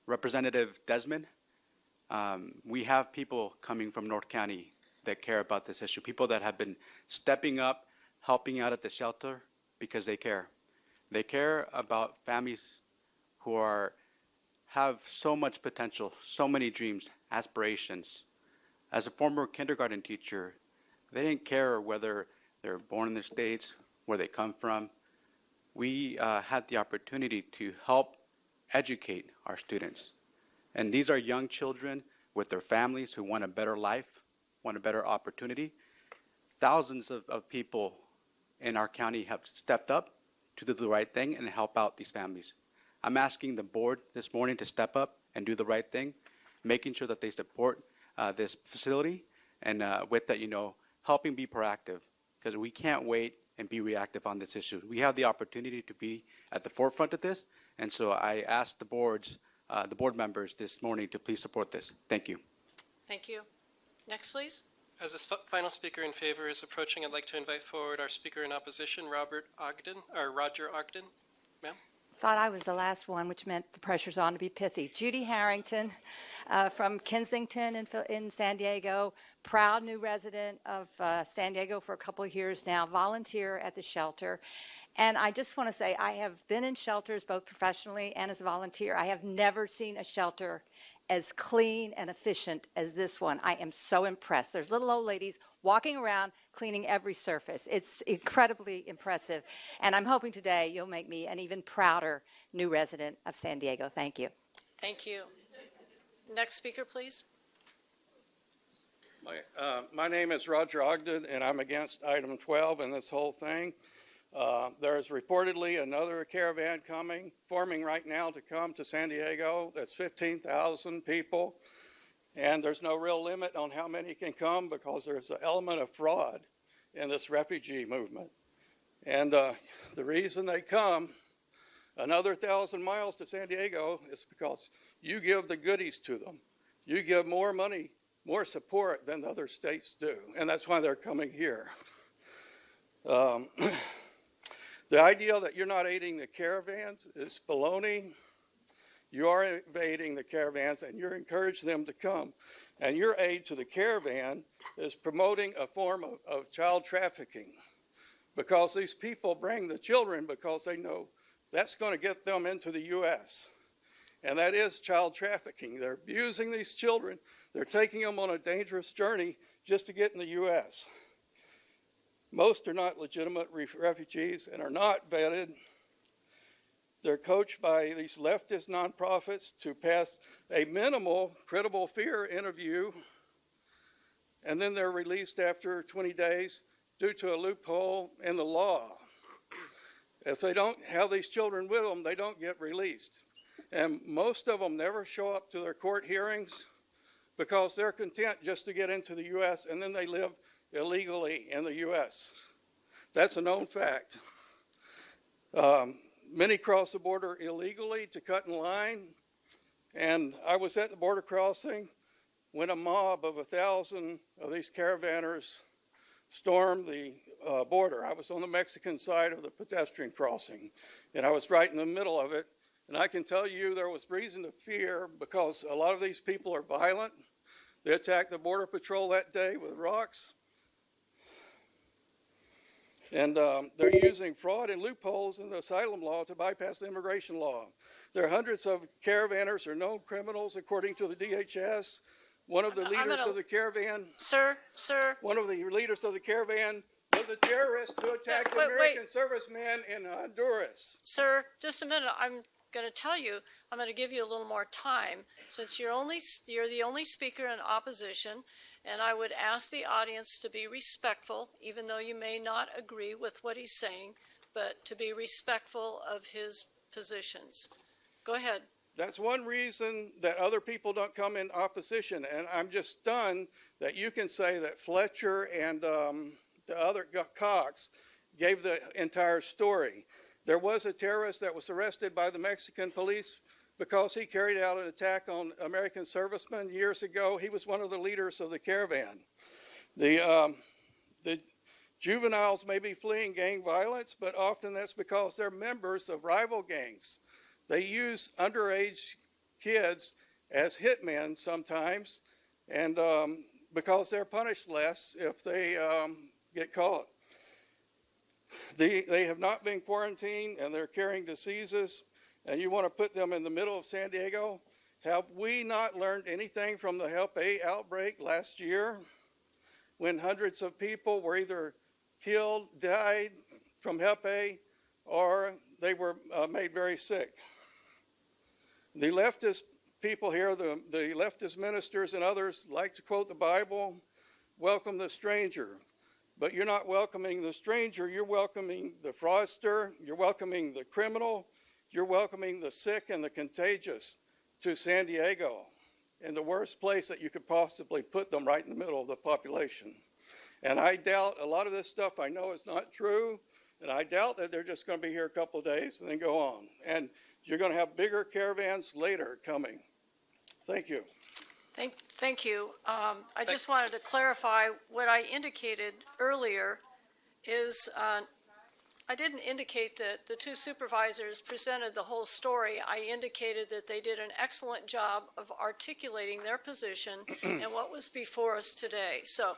S20: Representative Desmond, we have people coming from North County that care about this issue, people that have been stepping up, helping out at the shelter because they care. They care about families who have so much potential, so many dreams, aspirations. As a former kindergarten teacher, they didn't care whether they're born in the States, where they come from. We had the opportunity to help educate our students. And these are young children with their families who want a better life, want a better opportunity. Thousands of people in our county have stepped up to do the right thing and help out these families. I'm asking the board this morning to step up and do the right thing, making sure that they support this facility, and with that, helping be proactive, because we can't wait and be reactive on this issue. We have the opportunity to be at the forefront of this, and so I asked the board members this morning to please support this. Thank you.
S2: Thank you. Next, please.
S1: As the final speaker in favor is approaching, I'd like to invite forward our speaker in opposition, Roger Ogden. Ma'am?
S21: Thought I was the last one, which meant the pressure's on to be pithy. Judy Harrington from Kensington in San Diego, proud new resident of San Diego for a couple of years now, volunteer at the shelter. And I just want to say I have been in shelters both professionally and as a volunteer. I have never seen a shelter as clean and efficient as this one. I am so impressed. There's little old ladies walking around cleaning every surface. It's incredibly impressive. And I'm hoping today you'll make me an even prouder new resident of San Diego. Thank you.
S2: Thank you. Next speaker, please.
S22: My name is Roger Ogden, and I'm against item 12 and this whole thing. There's reportedly another caravan forming right now to come to San Diego. That's 15,000 people. And there's no real limit on how many can come because there's an element of fraud in this refugee movement. And the reason they come another 1,000 miles to San Diego is because you give the goodies to them. You give more money, more support than the other states do. And that's why they're coming here. The idea that you're not aiding the caravans is baloney. You are aiding the caravans, and you're encouraging them to come. And your aid to the caravan is promoting a form of child trafficking, because these people bring the children because they know that's going to get them into the U.S. And that is child trafficking. They're abusing these children. They're taking them on a dangerous journey just to get in the U.S. Most are not legitimate refugees and are not vetted. They're coached by these leftist nonprofits to pass a minimal credible fear interview, and then they're released after 20 days due to a loophole in the law. If they don't have these children with them, they don't get released. And most of them never show up to their court hearings because they're content just to get into the U.S. and then they live illegally in the U.S. That's a known fact. Many cross the border illegally to cut in line, and I was at the border crossing when a mob of 1,000 of these caravanners stormed the border. I was on the Mexican side of the pedestrian crossing, and I was right in the middle of it. And I can tell you there was reason to fear because a lot of these people are violent. They attacked the Border Patrol that day with rocks. And they're using fraud and loopholes in the asylum law to bypass the immigration law. There are hundreds of caravanners or known criminals, according to the DHS. One of the leaders of the caravan.
S2: Sir.
S22: One of the leaders of the caravan was a terrorist who attacked American servicemen in Honduras.
S2: Sir, just a minute. I'm going to tell you, I'm going to give you a little more time since you're the only speaker in opposition, and I would ask the audience to be respectful, even though you may not agree with what he's saying, but to be respectful of his positions. Go ahead.
S22: That's one reason that other people don't come in opposition, and I'm just stunned that you can say that Fletcher and the other Cox gave the entire story. There was a terrorist that was arrested by the Mexican police because he carried out an attack on American servicemen years ago. He was one of the leaders of the caravan. The juveniles may be fleeing gang violence, but often that's because they're members of rival gangs. They use underage kids as hitmen sometimes, and because they're punished less if they get caught. They have not been quarantined, and they're carrying diseases, and you want to put them in the middle of San Diego? Have we not learned anything from the Help A outbreak last year when hundreds of people were either killed, died from Help A, or they were made very sick? The leftist people here, the leftist ministers and others like to quote the Bible, welcome the stranger. But you're not welcoming the stranger, you're welcoming the fraudster, you're welcoming the criminal, you're welcoming the sick and the contagious to San Diego, in the worst place that you could possibly put them, right in the middle of the population. And I doubt a lot of this stuff I know is not true, and I doubt that they're just going to be here a couple of days and then go on. And you're going to have bigger caravans later coming. Thank you.
S2: Thank you. I just wanted to clarify what I indicated earlier is I didn't indicate that the two supervisors presented the whole story. I indicated that they did an excellent job of articulating their position and what was before us today. So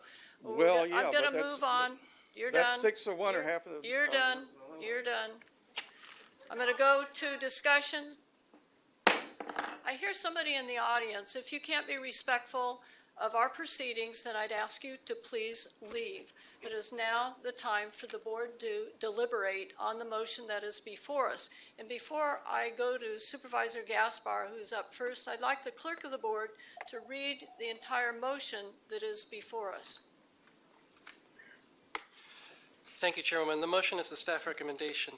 S2: I'm going to move on. You're done.
S22: That's 6 of one or half of the...
S2: You're done. You're done. I'm going to go to discussions. I hear somebody in the audience. If you can't be respectful of our proceedings, then I'd ask you to please leave. It is now the time for the board to deliberate on the motion that is before us. And before I go to Supervisor Gaspar, who's up first, I'd like the clerk of the board to read the entire motion that is before us.
S1: Thank you, Chairwoman. The motion is the staff recommendation,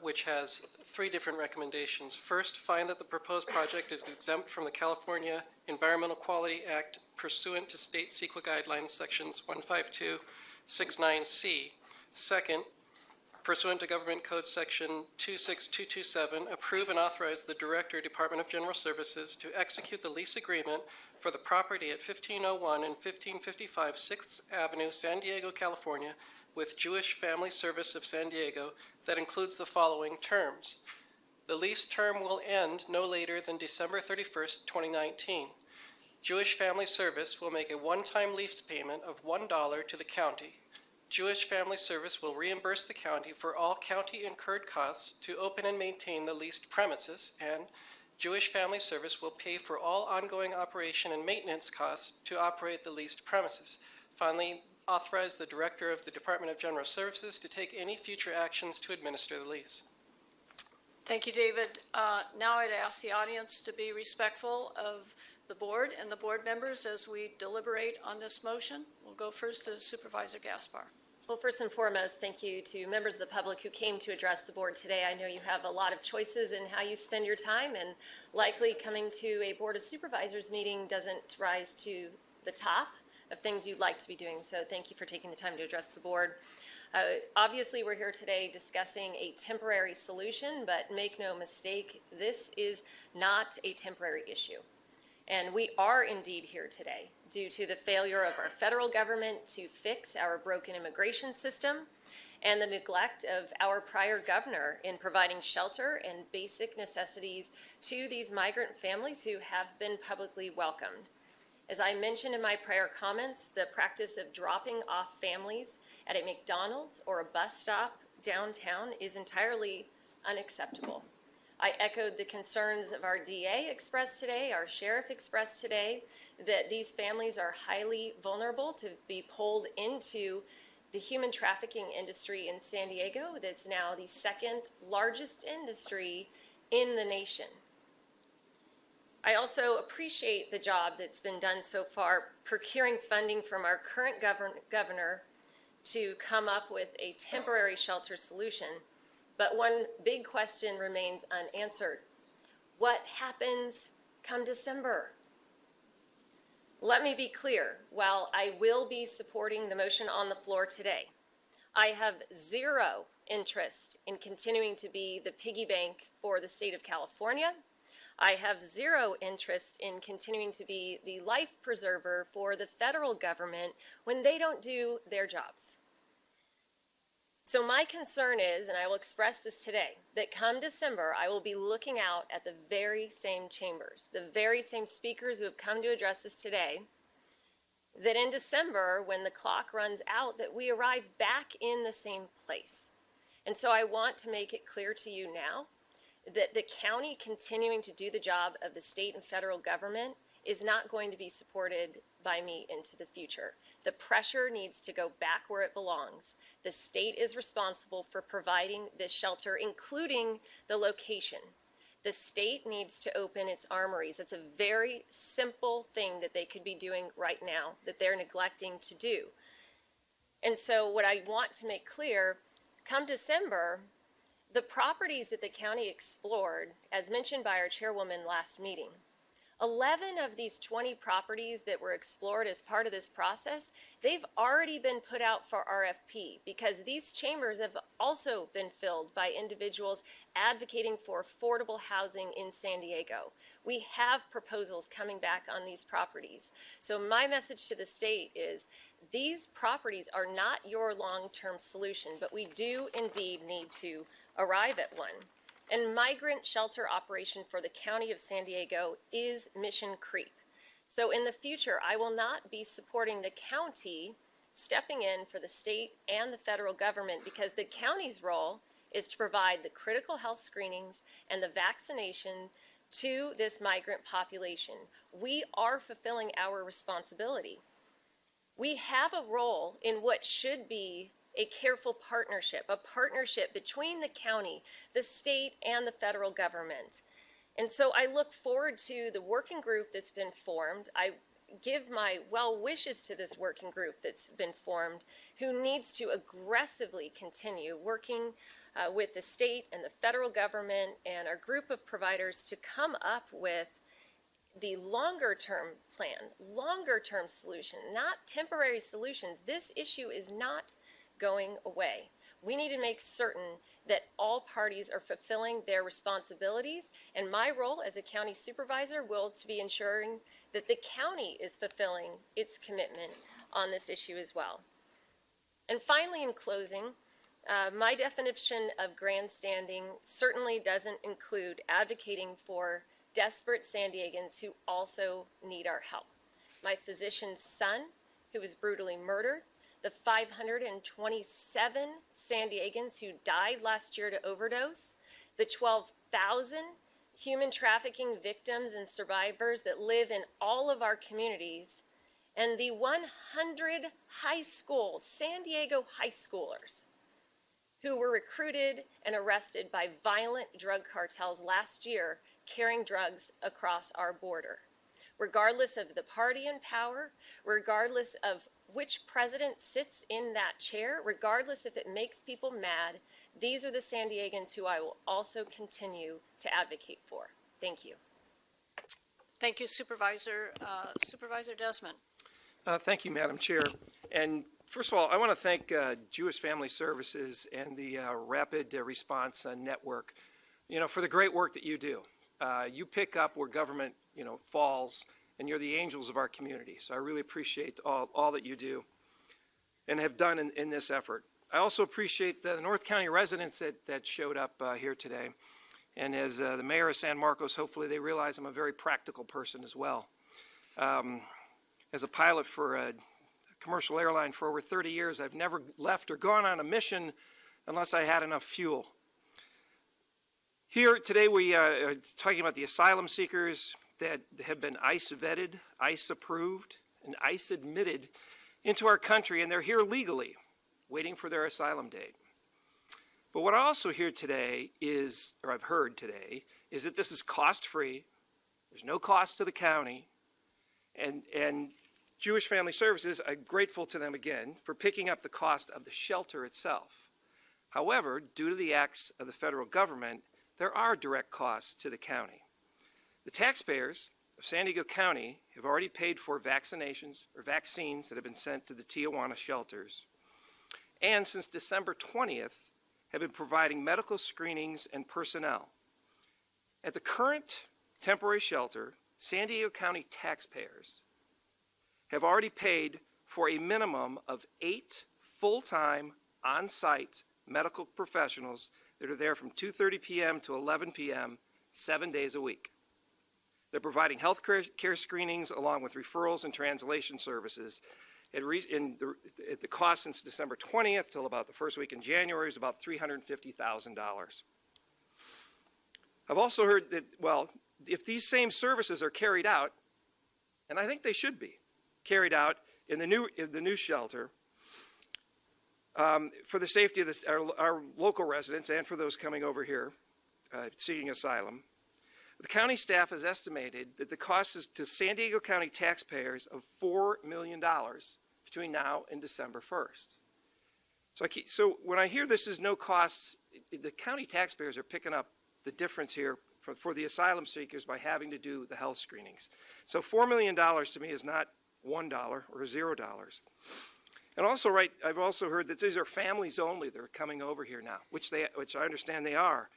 S1: which has 3 different recommendations. First, find that the proposed project is exempt from the California Environmental Quality Act pursuant to state CEQA guidelines sections 15269C. Second, pursuant to Government Code section 26227, approve and authorize the Director, Department of General Services, to execute the lease agreement for the property at 1501 and 1555 Sixth Avenue, San Diego, California, with Jewish Family Service of San Diego that includes the following terms. The lease term will end no later than December 31st, 2019. Jewish Family Service will make a one-time lease payment of $1 to the county. Jewish Family Service will reimburse the county for all county-incurred costs to open and maintain the leased premises, and Jewish Family Service will pay for all ongoing operation and maintenance costs to operate the leased premises. Finally, authorize the Director of the Department of General Services to take any future actions to administer the lease.
S2: Thank you, David. Now I'd ask the audience to be respectful of the board and the board members as we deliberate on this motion. We'll go first to Supervisor Gaspar.
S4: Well, first and foremost, thank you to members of the public who came to address the board today. I know you have a lot of choices in how you spend your time, and likely coming to a Board of Supervisors meeting doesn't rise to the top of things you'd like to be doing. So thank you for taking the time to address the board. Obviously, we're here today discussing a temporary solution, but make no mistake, this is not a temporary issue. And we are indeed here today due to the failure of our federal government to fix our broken immigration system and the neglect of our prior governor in providing shelter and basic necessities to these migrant families who have been publicly welcomed. As I mentioned in my prior comments, the practice of dropping off families at a McDonald's or a bus stop downtown is entirely unacceptable. I echoed the concerns of our DA expressed today, our sheriff expressed today, that these families are highly vulnerable to be pulled into the human trafficking industry in San Diego that's now the second largest industry in the nation. I also appreciate the job that's been done so far procuring funding from our current governor to come up with a temporary shelter solution. But one big question remains unanswered. What happens come December? Let me be clear. While I will be supporting the motion on the floor today, I have zero interest in continuing to be the piggy bank for the state of California. I have zero interest in continuing to be the life preserver for the federal government when they don't do their jobs. So my concern is, and I will express this today, that come December, I will be looking out at the very same chambers, the very same speakers who have come to address us today, that in December, when the clock runs out, that we arrive back in the same place. And so I want to make it clear to you now that the county continuing to do the job of the state and federal government is not going to be supported by me into the future. The pressure needs to go back where it belongs. The state is responsible for providing this shelter, including the location. The state needs to open its armories. It's a very simple thing that they could be doing right now that they're neglecting to do. And so what I want to make clear, come December, the properties that the county explored, as mentioned by our chairwoman last meeting, 11 of these 20 properties that were explored as part of this process, they've already been put out for RFP because these chambers have also been filled by individuals advocating for affordable housing in San Diego. We have proposals coming back on these properties. So my message to the state is these properties are not your long-term solution, but we do indeed need to arrive at one. And migrant shelter operation for the County of San Diego is mission creep. So in the future, I will not be supporting the county stepping in for the state and the federal government because the county's role is to provide the critical health screenings and the vaccination to this migrant population. We are fulfilling our responsibility. We have a role in what should be a careful partnership, a partnership between the county, the state, and the federal government. And so I look forward to the working group that's been formed. I give my well wishes to this working group that's been formed, who needs to aggressively continue working with the state and the federal government and our group of providers to come up with the longer-term plan, longer-term solution, not temporary solutions. This issue is not going away. We need to make certain that all parties are fulfilling their responsibilities, and my role as a county supervisor will to be ensuring that the county is fulfilling its commitment on this issue as well. And finally, in closing, my definition of grandstanding certainly doesn't include advocating for desperate San Diegans who also need our help. My physician's son, who was brutally murdered, the 527 San Diegans who died last year to overdose, the 12,000 human trafficking victims and survivors that live in all of our communities, and the 100 San Diego high schoolers who were recruited and arrested by violent drug cartels last year carrying drugs across our border. regardless of the party in power, regardless of which president sits in that chair, regardless if it makes people mad. These are the San Diegans who I will also continue to advocate for. Thank you.
S2: Thank you, Supervisor. Supervisor Desmond.
S5: Thank you, Madam Chair. And first of all, I want to thank Jewish Family Services and the Rapid Response Network, for the great work that you do. You pick up where government, falls, and you're the angels of our community. So I really appreciate all that you do and have done in this effort. I also appreciate the North County residents that showed up here today. And as the mayor of San Marcos, hopefully they realize I'm a very practical person as well. As a pilot for a commercial airline for over 30 years, I've never left or gone on a mission unless I had enough fuel. Here today we are talking about the asylum seekers that have been ICE vetted, ICE approved, and ICE admitted into our country, and they're here legally, waiting for their asylum date. But what I also hear today is, or I've heard today, is that this is cost-free. There's no cost to the county. And Jewish Family Services, I'm grateful to them again for picking up the cost of the shelter itself. However, due to the acts of the federal government, there are direct costs to the county. The taxpayers of San Diego County have already paid for vaccinations or vaccines that have been sent to the Tijuana shelters. And since December 20th, have been providing medical screenings and personnel. At the current temporary shelter, San Diego County taxpayers have already paid for a minimum of 8 full-time, on-site medical professionals that are there from 2:30 p.m. to 11 p.m., 7 days a week. They're providing health care screenings along with referrals and translation services. The cost since December 20th till about the first week in January is about $350,000. I've also heard that, well, if these same services are carried out, and I think they should be carried out in the new shelter, for the safety of our local residents and for those coming over here seeking asylum, the county staff has estimated that the cost is to San Diego County taxpayers of $4 million between now and December 1st. So when I hear this is no cost, the county taxpayers are picking up the difference here for the asylum seekers by having to do the health screenings. So $4 million to me is not $1 or $0. And also, I've also heard that these are families only that are coming over here now, which I understand they are.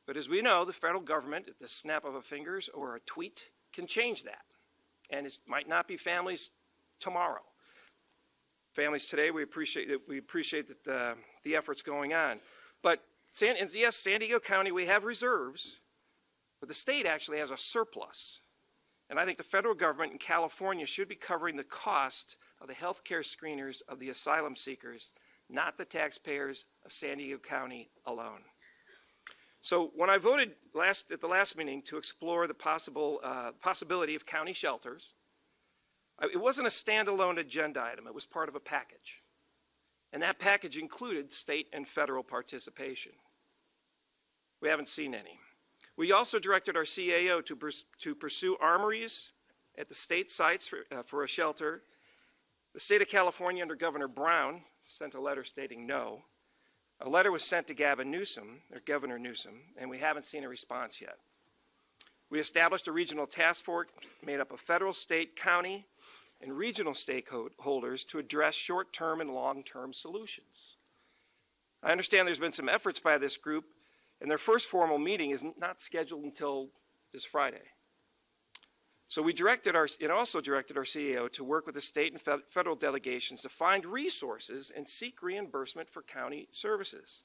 S5: But as we know, the federal government, at the snap of a fingers or a tweet, can change that. And it might not be families tomorrow. Families today, we appreciate that the effort's going on. But yes, San Diego County, we have reserves, but the state actually has a surplus. And I think the federal government in California should be covering the cost of the health care screeners of the asylum seekers, not the taxpayers of San Diego County alone. So when I voted at the last meeting to explore the possibility of county shelters, it wasn't a standalone agenda item. It was part of a package. And that package included state and federal participation. We haven't seen any. We also directed our CAO to pursue armories at the state sites for a shelter. The state of California, under Governor Brown, sent a letter stating no. A letter was sent to Governor Newsom, and we haven't seen a response yet. We established a regional task force made up of federal, state, county, and regional stakeholders to address short-term and long-term solutions. I understand there's been some efforts by this group, and their first formal meeting is not scheduled until this Friday. So we also directed our CAO to work with the state and federal delegations to find resources and seek reimbursement for county services.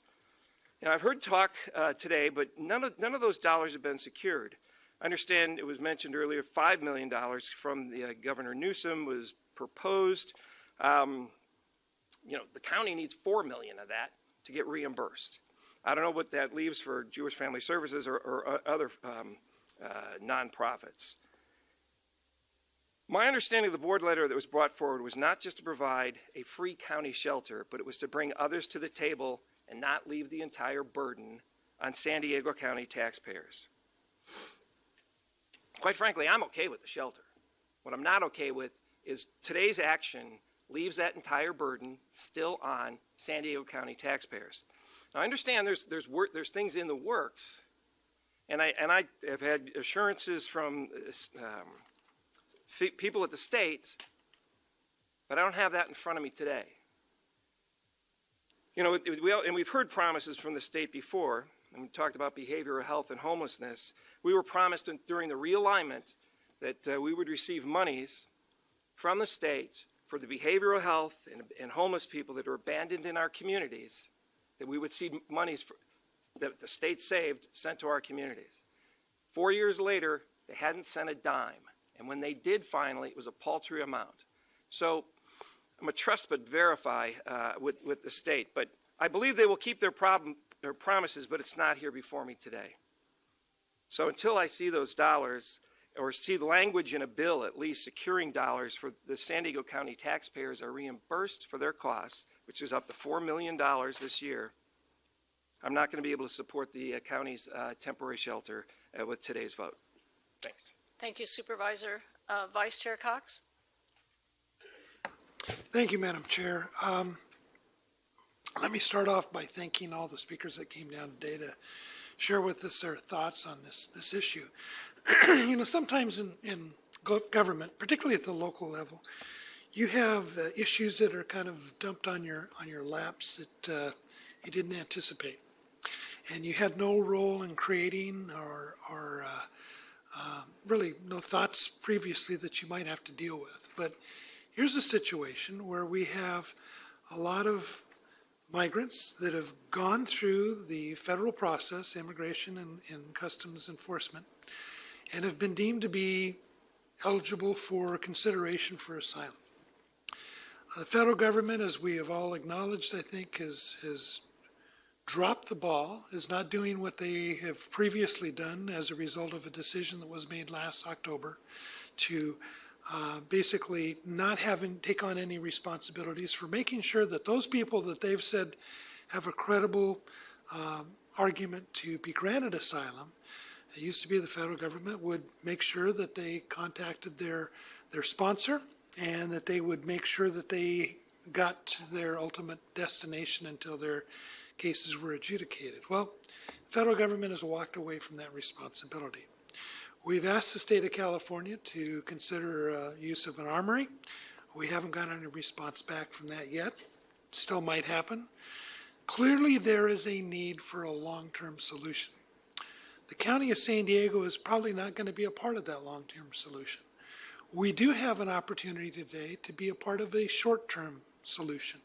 S5: Now, I've heard talk today, but none of those dollars have been secured. I understand it was mentioned earlier, $5 million from Governor Newsom was proposed. The county needs $4 million of that to get reimbursed. I don't know what that leaves for Jewish Family Services or other nonprofits. My understanding of the board letter that was brought forward was not just to provide a free county shelter, but it was to bring others to the table and not leave the entire burden on San Diego County taxpayers. Quite frankly, I'm okay with the shelter. What I'm not okay with is today's action leaves that entire burden still on San Diego County taxpayers. Now, I understand there's things in the works, and I have had assurances from people at the state, but I don't have that in front of me today. You know, and we've heard promises from the state before, and we talked about behavioral health and homelessness. We were promised during the realignment that we would receive monies from the state for the behavioral health and homeless people that are abandoned in our communities, that we would see monies that the state saved sent to our communities. 4 years later, they hadn't sent a dime. And when they did finally, it was a paltry amount. So I'm a trust but verify with the state. But I believe they will keep their promises, but it's not here before me today. So until I see those dollars, or see the language in a bill at least securing dollars for the San Diego County taxpayers are reimbursed for their costs, which is up to $4 million this year, I'm not going to be able to support the county's temporary shelter with today's vote. Thanks.
S2: Thank you, Supervisor. Vice Chair Cox?
S6: Thank you, Madam Chair. Let me start off by thanking all the speakers that came down today to share with us their thoughts on this issue. You know, sometimes in government, particularly at the local level, you have issues that are kind of dumped on your laps that you didn't anticipate, and you had no role in creating or really no thoughts previously that you might have to deal with. But here's a situation where we have a lot of migrants that have gone through the federal process, immigration and customs enforcement, and have been deemed to be eligible for consideration for asylum. The federal government, as we have all acknowledged, I think, has dropped the ball, is not doing what they have previously done as a result of a decision that was made last October to basically not take on any responsibilities for making sure that those people that they've said have a credible argument to be granted asylum. It used to be the federal government would make sure that they contacted their sponsor and that they would make sure that they got to their ultimate destination until their cases were adjudicated. Well, the federal government has walked away from that responsibility. We've asked the state of California to consider use of an armory. We haven't gotten any response back from that yet. Still might happen. Clearly, there is a need for a long-term solution. The County of San Diego is probably not going to be a part of that long-term solution. We do have an opportunity today to be a part of a short-term solution.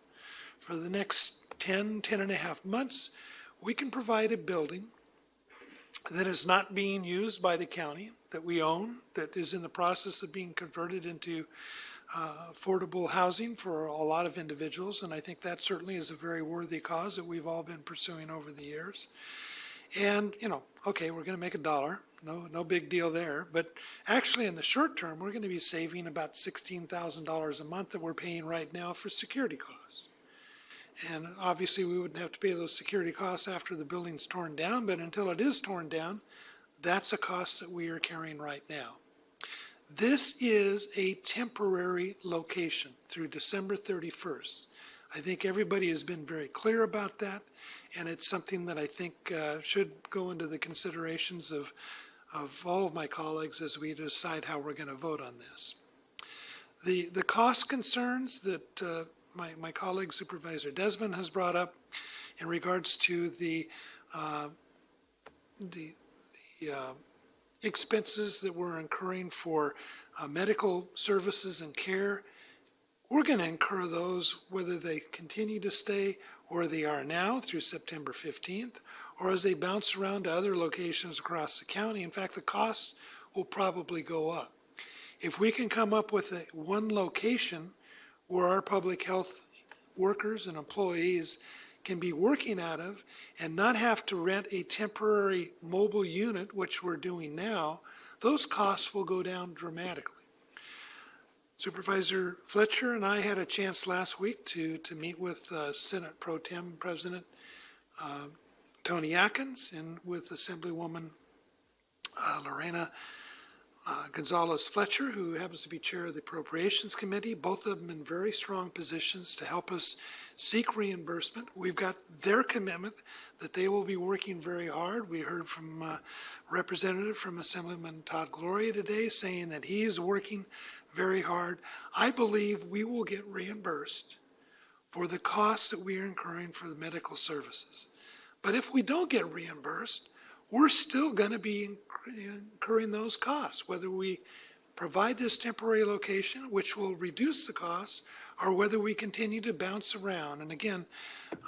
S6: For the next 10 and a half months, we can provide a building that is not being used by the county, that we own, that is in the process of being converted into affordable housing for a lot of individuals, and I think that certainly is a very worthy cause that we've all been pursuing over the years. And, you know, okay, we're going to make $1. No big deal there. But actually, in the short term, we're going to be saving about $16,000 a month that we're paying right now for security costs. And obviously, we wouldn't have to pay those security costs after the building's torn down, but until it is torn down, that's a cost that we are carrying right now. This is a temporary location through December 31st. I think everybody has been very clear about that, and it's something that I think should go into the considerations of all of my colleagues as we decide how we're going to vote on this. The cost concerns that my colleague Supervisor Desmond has brought up in regards to the expenses that we're incurring for medical services and care, we're going to incur those whether they continue to stay where they are now through September 15th, or as they bounce around to other locations across the county. In fact, the costs will probably go up. If we can come up with one location where our public health workers and employees can be working out of and not have to rent a temporary mobile unit, which we're doing now, those costs will go down dramatically. Supervisor Fletcher and I had a chance last week to meet with Senate Pro Tem President Tony Atkins and with Assemblywoman Lorena Gonzalez Fletcher, who happens to be chair of the Appropriations Committee, both of them in very strong positions to help us seek reimbursement. We've got their commitment that they will be working very hard. We heard from a representative from Assemblyman Todd Gloria today saying that he is working very hard. I believe we will get reimbursed for the costs that we are incurring for the medical services. But if we don't get reimbursed, we're still going to be incurring those costs, whether we provide this temporary location, which will reduce the costs, or whether we continue to bounce around. And again,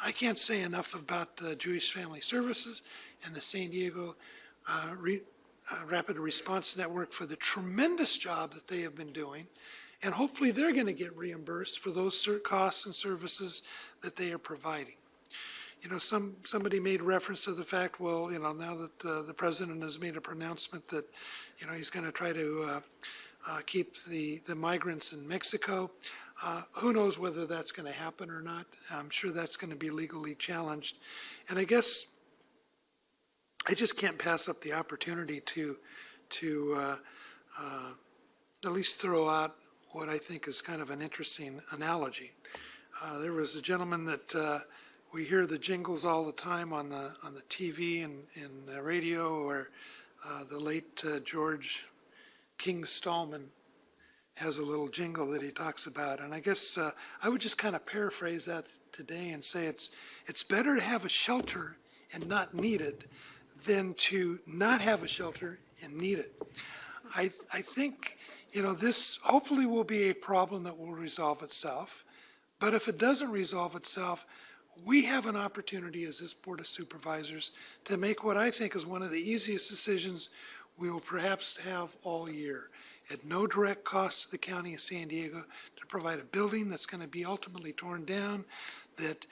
S6: I can't say enough about Jewish Family Services and the San Diego Rapid Response Network for the tremendous job that they have been doing. And hopefully they're going to get reimbursed for those costs and services that they are providing. You know, somebody made reference to the fact, well, you know, now that the president has made a pronouncement that, you know, he's going to try to keep the migrants in Mexico. Who knows whether that's going to happen or not? I'm sure that's going to be legally challenged. And I guess I just can't pass up the opportunity to at least throw out what I think is kind of an interesting analogy. There was a gentleman that we hear the jingles all the time on the TV and the radio, where the late George King Stallman has a little jingle that he talks about. And I guess I would just kind of paraphrase that today and say it's better to have a shelter and not need it than to not have a shelter and need it. I think, you know, this hopefully will be a problem that will resolve itself. But if it doesn't resolve itself, we have an opportunity as this Board of Supervisors to make what I think is one of the easiest decisions we will perhaps have all year, at no direct cost to the County of San Diego, to provide a building that's going to be ultimately torn down, that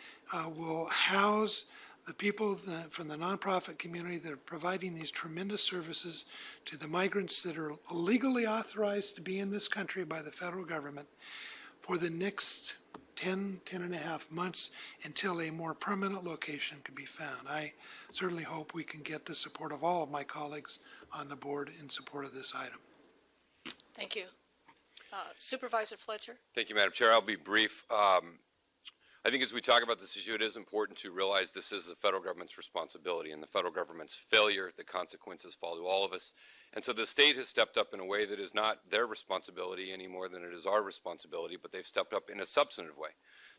S6: will house the people from the nonprofit community that are providing these tremendous services to the migrants that are legally authorized to be in this country by the federal government for the next 10 and a half months until a more permanent location can be found. I certainly hope we can get the support of all of my colleagues on the board in support of this item.
S2: Thank you. Supervisor Fletcher.
S7: Thank you, Madam Chair. I'll be brief. I think as we talk about this issue, it is important to realize this is the federal government's responsibility, and the federal government's failure, the consequences fall to all of us. And so the state has stepped up in a way that is not their responsibility any more than it is our responsibility, but they've stepped up in a substantive way.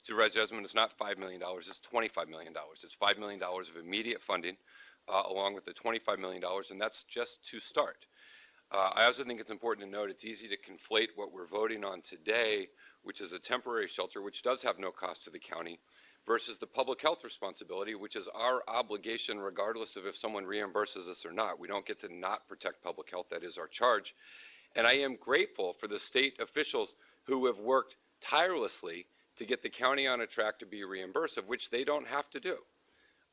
S7: Supervisor Desmond, it's not $5 million, it's $25 million. It's $5 million of immediate funding along with the $25 million, and that's just to start. I also think it's important to note it's easy to conflate what we're voting on today, which is a temporary shelter, which does have no cost to the county, versus the public health responsibility, which is our obligation regardless of if someone reimburses us or not. We don't get to not protect public health. That is our charge. And I am grateful for the state officials who have worked tirelessly to get the county on a track to be reimbursed, of which they don't have to do.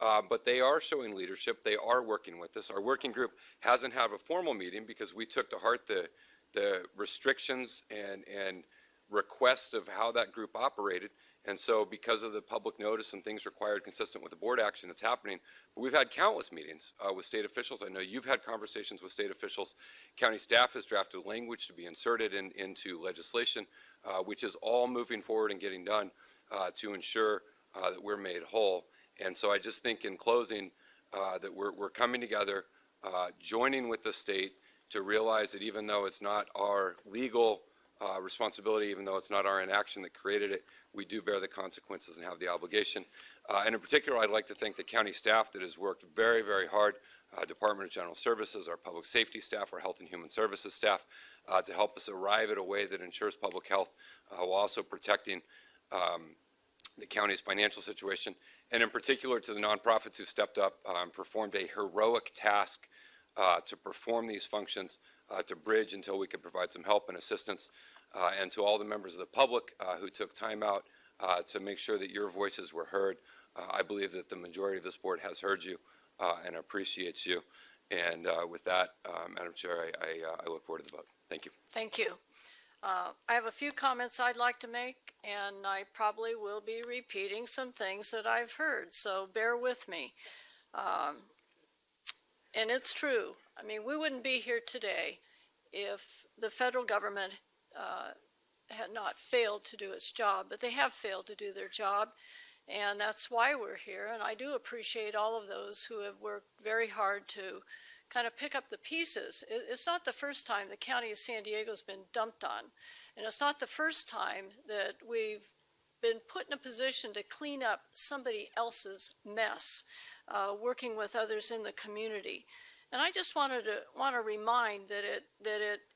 S7: But they are showing leadership. They are working with us. Our working group hasn't had a formal meeting because we took to heart the restrictions and requests of how that group operated. And so because of the public notice and things required consistent with the board action, it's happening. But we've had countless meetings with state officials. I know you've had conversations with state officials. County staff has drafted language to be inserted into legislation, which is all moving forward and getting done to ensure that we're made whole. And so I just think in closing that we're coming together, joining with the state to realize that even though it's not our legal responsibility, even though it's not our inaction that created it, we do bear the consequences and have the obligation. And in particular, I'd like to thank the county staff that has worked very, very hard, Department of General Services, our public safety staff, our health and human services staff, to help us arrive at a way that ensures public health while also protecting the county's financial situation, and in particular to the nonprofits who stepped up and performed a heroic task to perform these functions, to bridge until we could provide some help and assistance, and to all the members of the public who took time out to make sure that your voices were heard. I believe that the majority of this board has heard you and appreciates you. And with that, Madam Chair, I look forward to the vote. Thank you.
S2: Thank you. I have a few comments I'd like to make, and I probably will be repeating some things that I've heard, so bear with me. And it's true. I mean, we wouldn't be here today if the federal government had not failed to do its job, but they have failed to do their job, and that's why we're here. And I do appreciate all of those who have worked very hard to kind of pick up the pieces. It's not the first time the county of San Diego has been dumped on, and it's not the first time that we've been put in a position to clean up somebody else's mess, working with others in the community. And I just want to remind that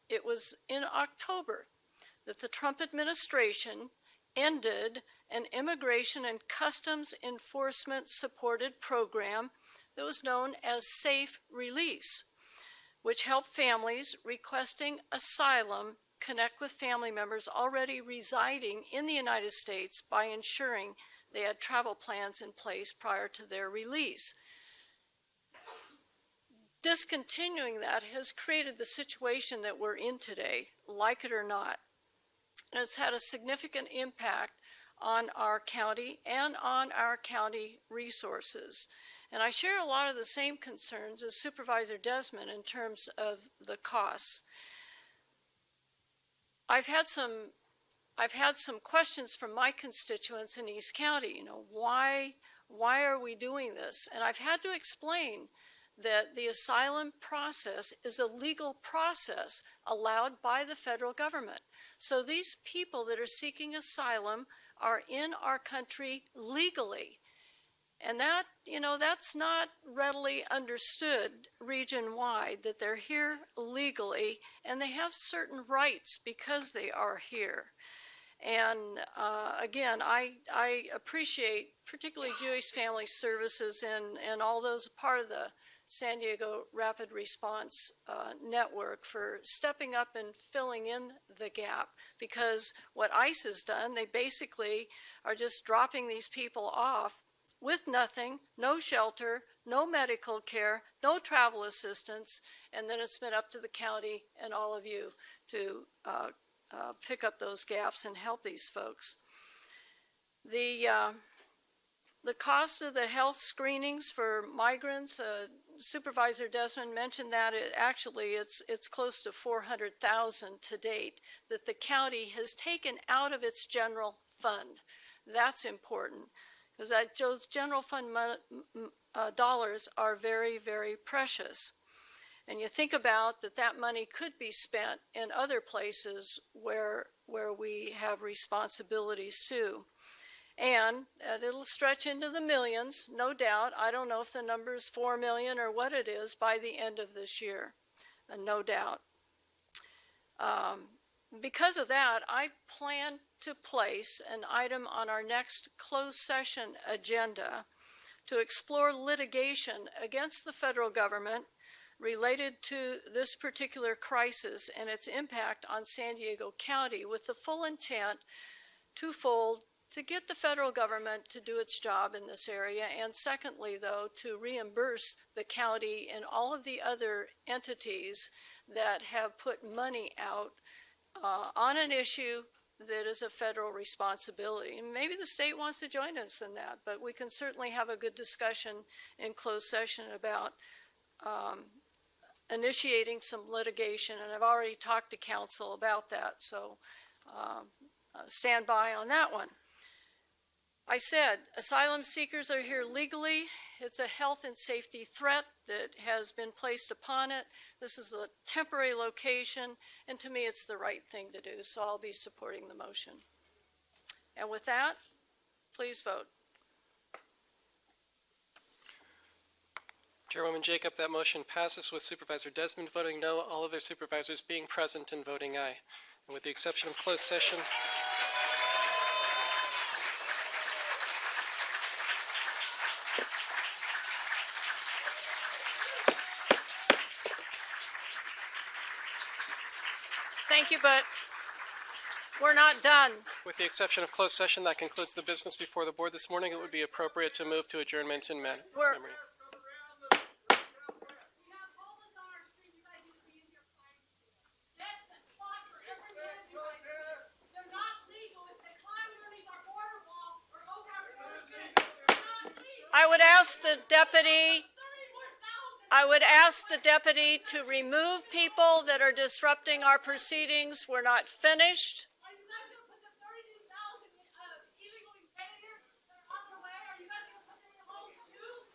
S2: it was in October that the Trump administration ended an immigration and customs enforcement supported program that was known as Safe Release, which helped families requesting asylum connect with family members already residing in the United States by ensuring they had travel plans in place prior to their release. Discontinuing that has created the situation that we're in today, like it or not. And it's had a significant impact on our county and on our county resources. And I share a lot of the same concerns as Supervisor Desmond in terms of the costs. I've had some questions from my constituents in East County. Why are we doing this? And I've had to explain that the asylum process is a legal process allowed by the federal government. So these people that are seeking asylum are in our country legally. And that's not readily understood region-wide, that they're here legally and they have certain rights because they are here. And again, I appreciate particularly Jewish Family Services and all those part of the San Diego Rapid Response Network for stepping up and filling in the gap, because what ICE has done, they basically are just dropping these people off with nothing, no shelter, no medical care, no travel assistance, and then it's been up to the county and all of you to pick up those gaps and help these folks. The cost of the health screenings for migrants, Supervisor Desmond mentioned that it's close to $400,000 to date that the county has taken out of its general fund. That's important, because those general fund dollars are very, very precious. And you think about that money could be spent in other places where we have responsibilities too. And it'll stretch into the millions, no doubt. I don't know if the number is 4 million or what it is by the end of this year, no doubt. Because of that, I plan to place an item on our next closed session agenda to explore litigation against the federal government related to this particular crisis and its impact on San Diego County, with the full intent, twofold, to get the federal government to do its job in this area, and secondly, though, to reimburse the county and all of the other entities that have put money out on an issue that is a federal responsibility. And maybe the state wants to join us in that, but we can certainly have a good discussion in closed session about initiating some litigation, and I've already talked to council about that, so stand by on that one. I said asylum seekers are here legally. It's a health and safety threat that has been placed upon it. This is a temporary location, and to me it's the right thing to do, so I'll be supporting the motion. And with that, please vote.
S1: Chairwoman Jacob, that motion passes with Supervisor Desmond voting no, all other supervisors being present and voting aye. And with the exception of closed session,
S2: Thank you, but we're not done.
S1: with the exception of closed session, that concludes the business before the board this morning. It would be appropriate to move to adjournments in memory.
S2: I would ask the deputy to remove people that are disrupting our proceedings. We're not finished.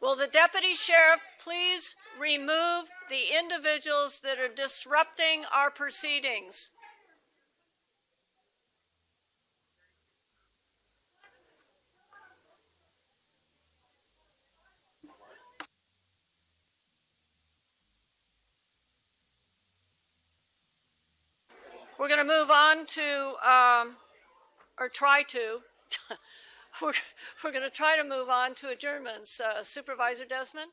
S2: Will the deputy sheriff please remove the individuals that are disrupting our proceedings? We're going to move on to, or try to, we're going to try to move on to adjournments. Supervisor Desmond?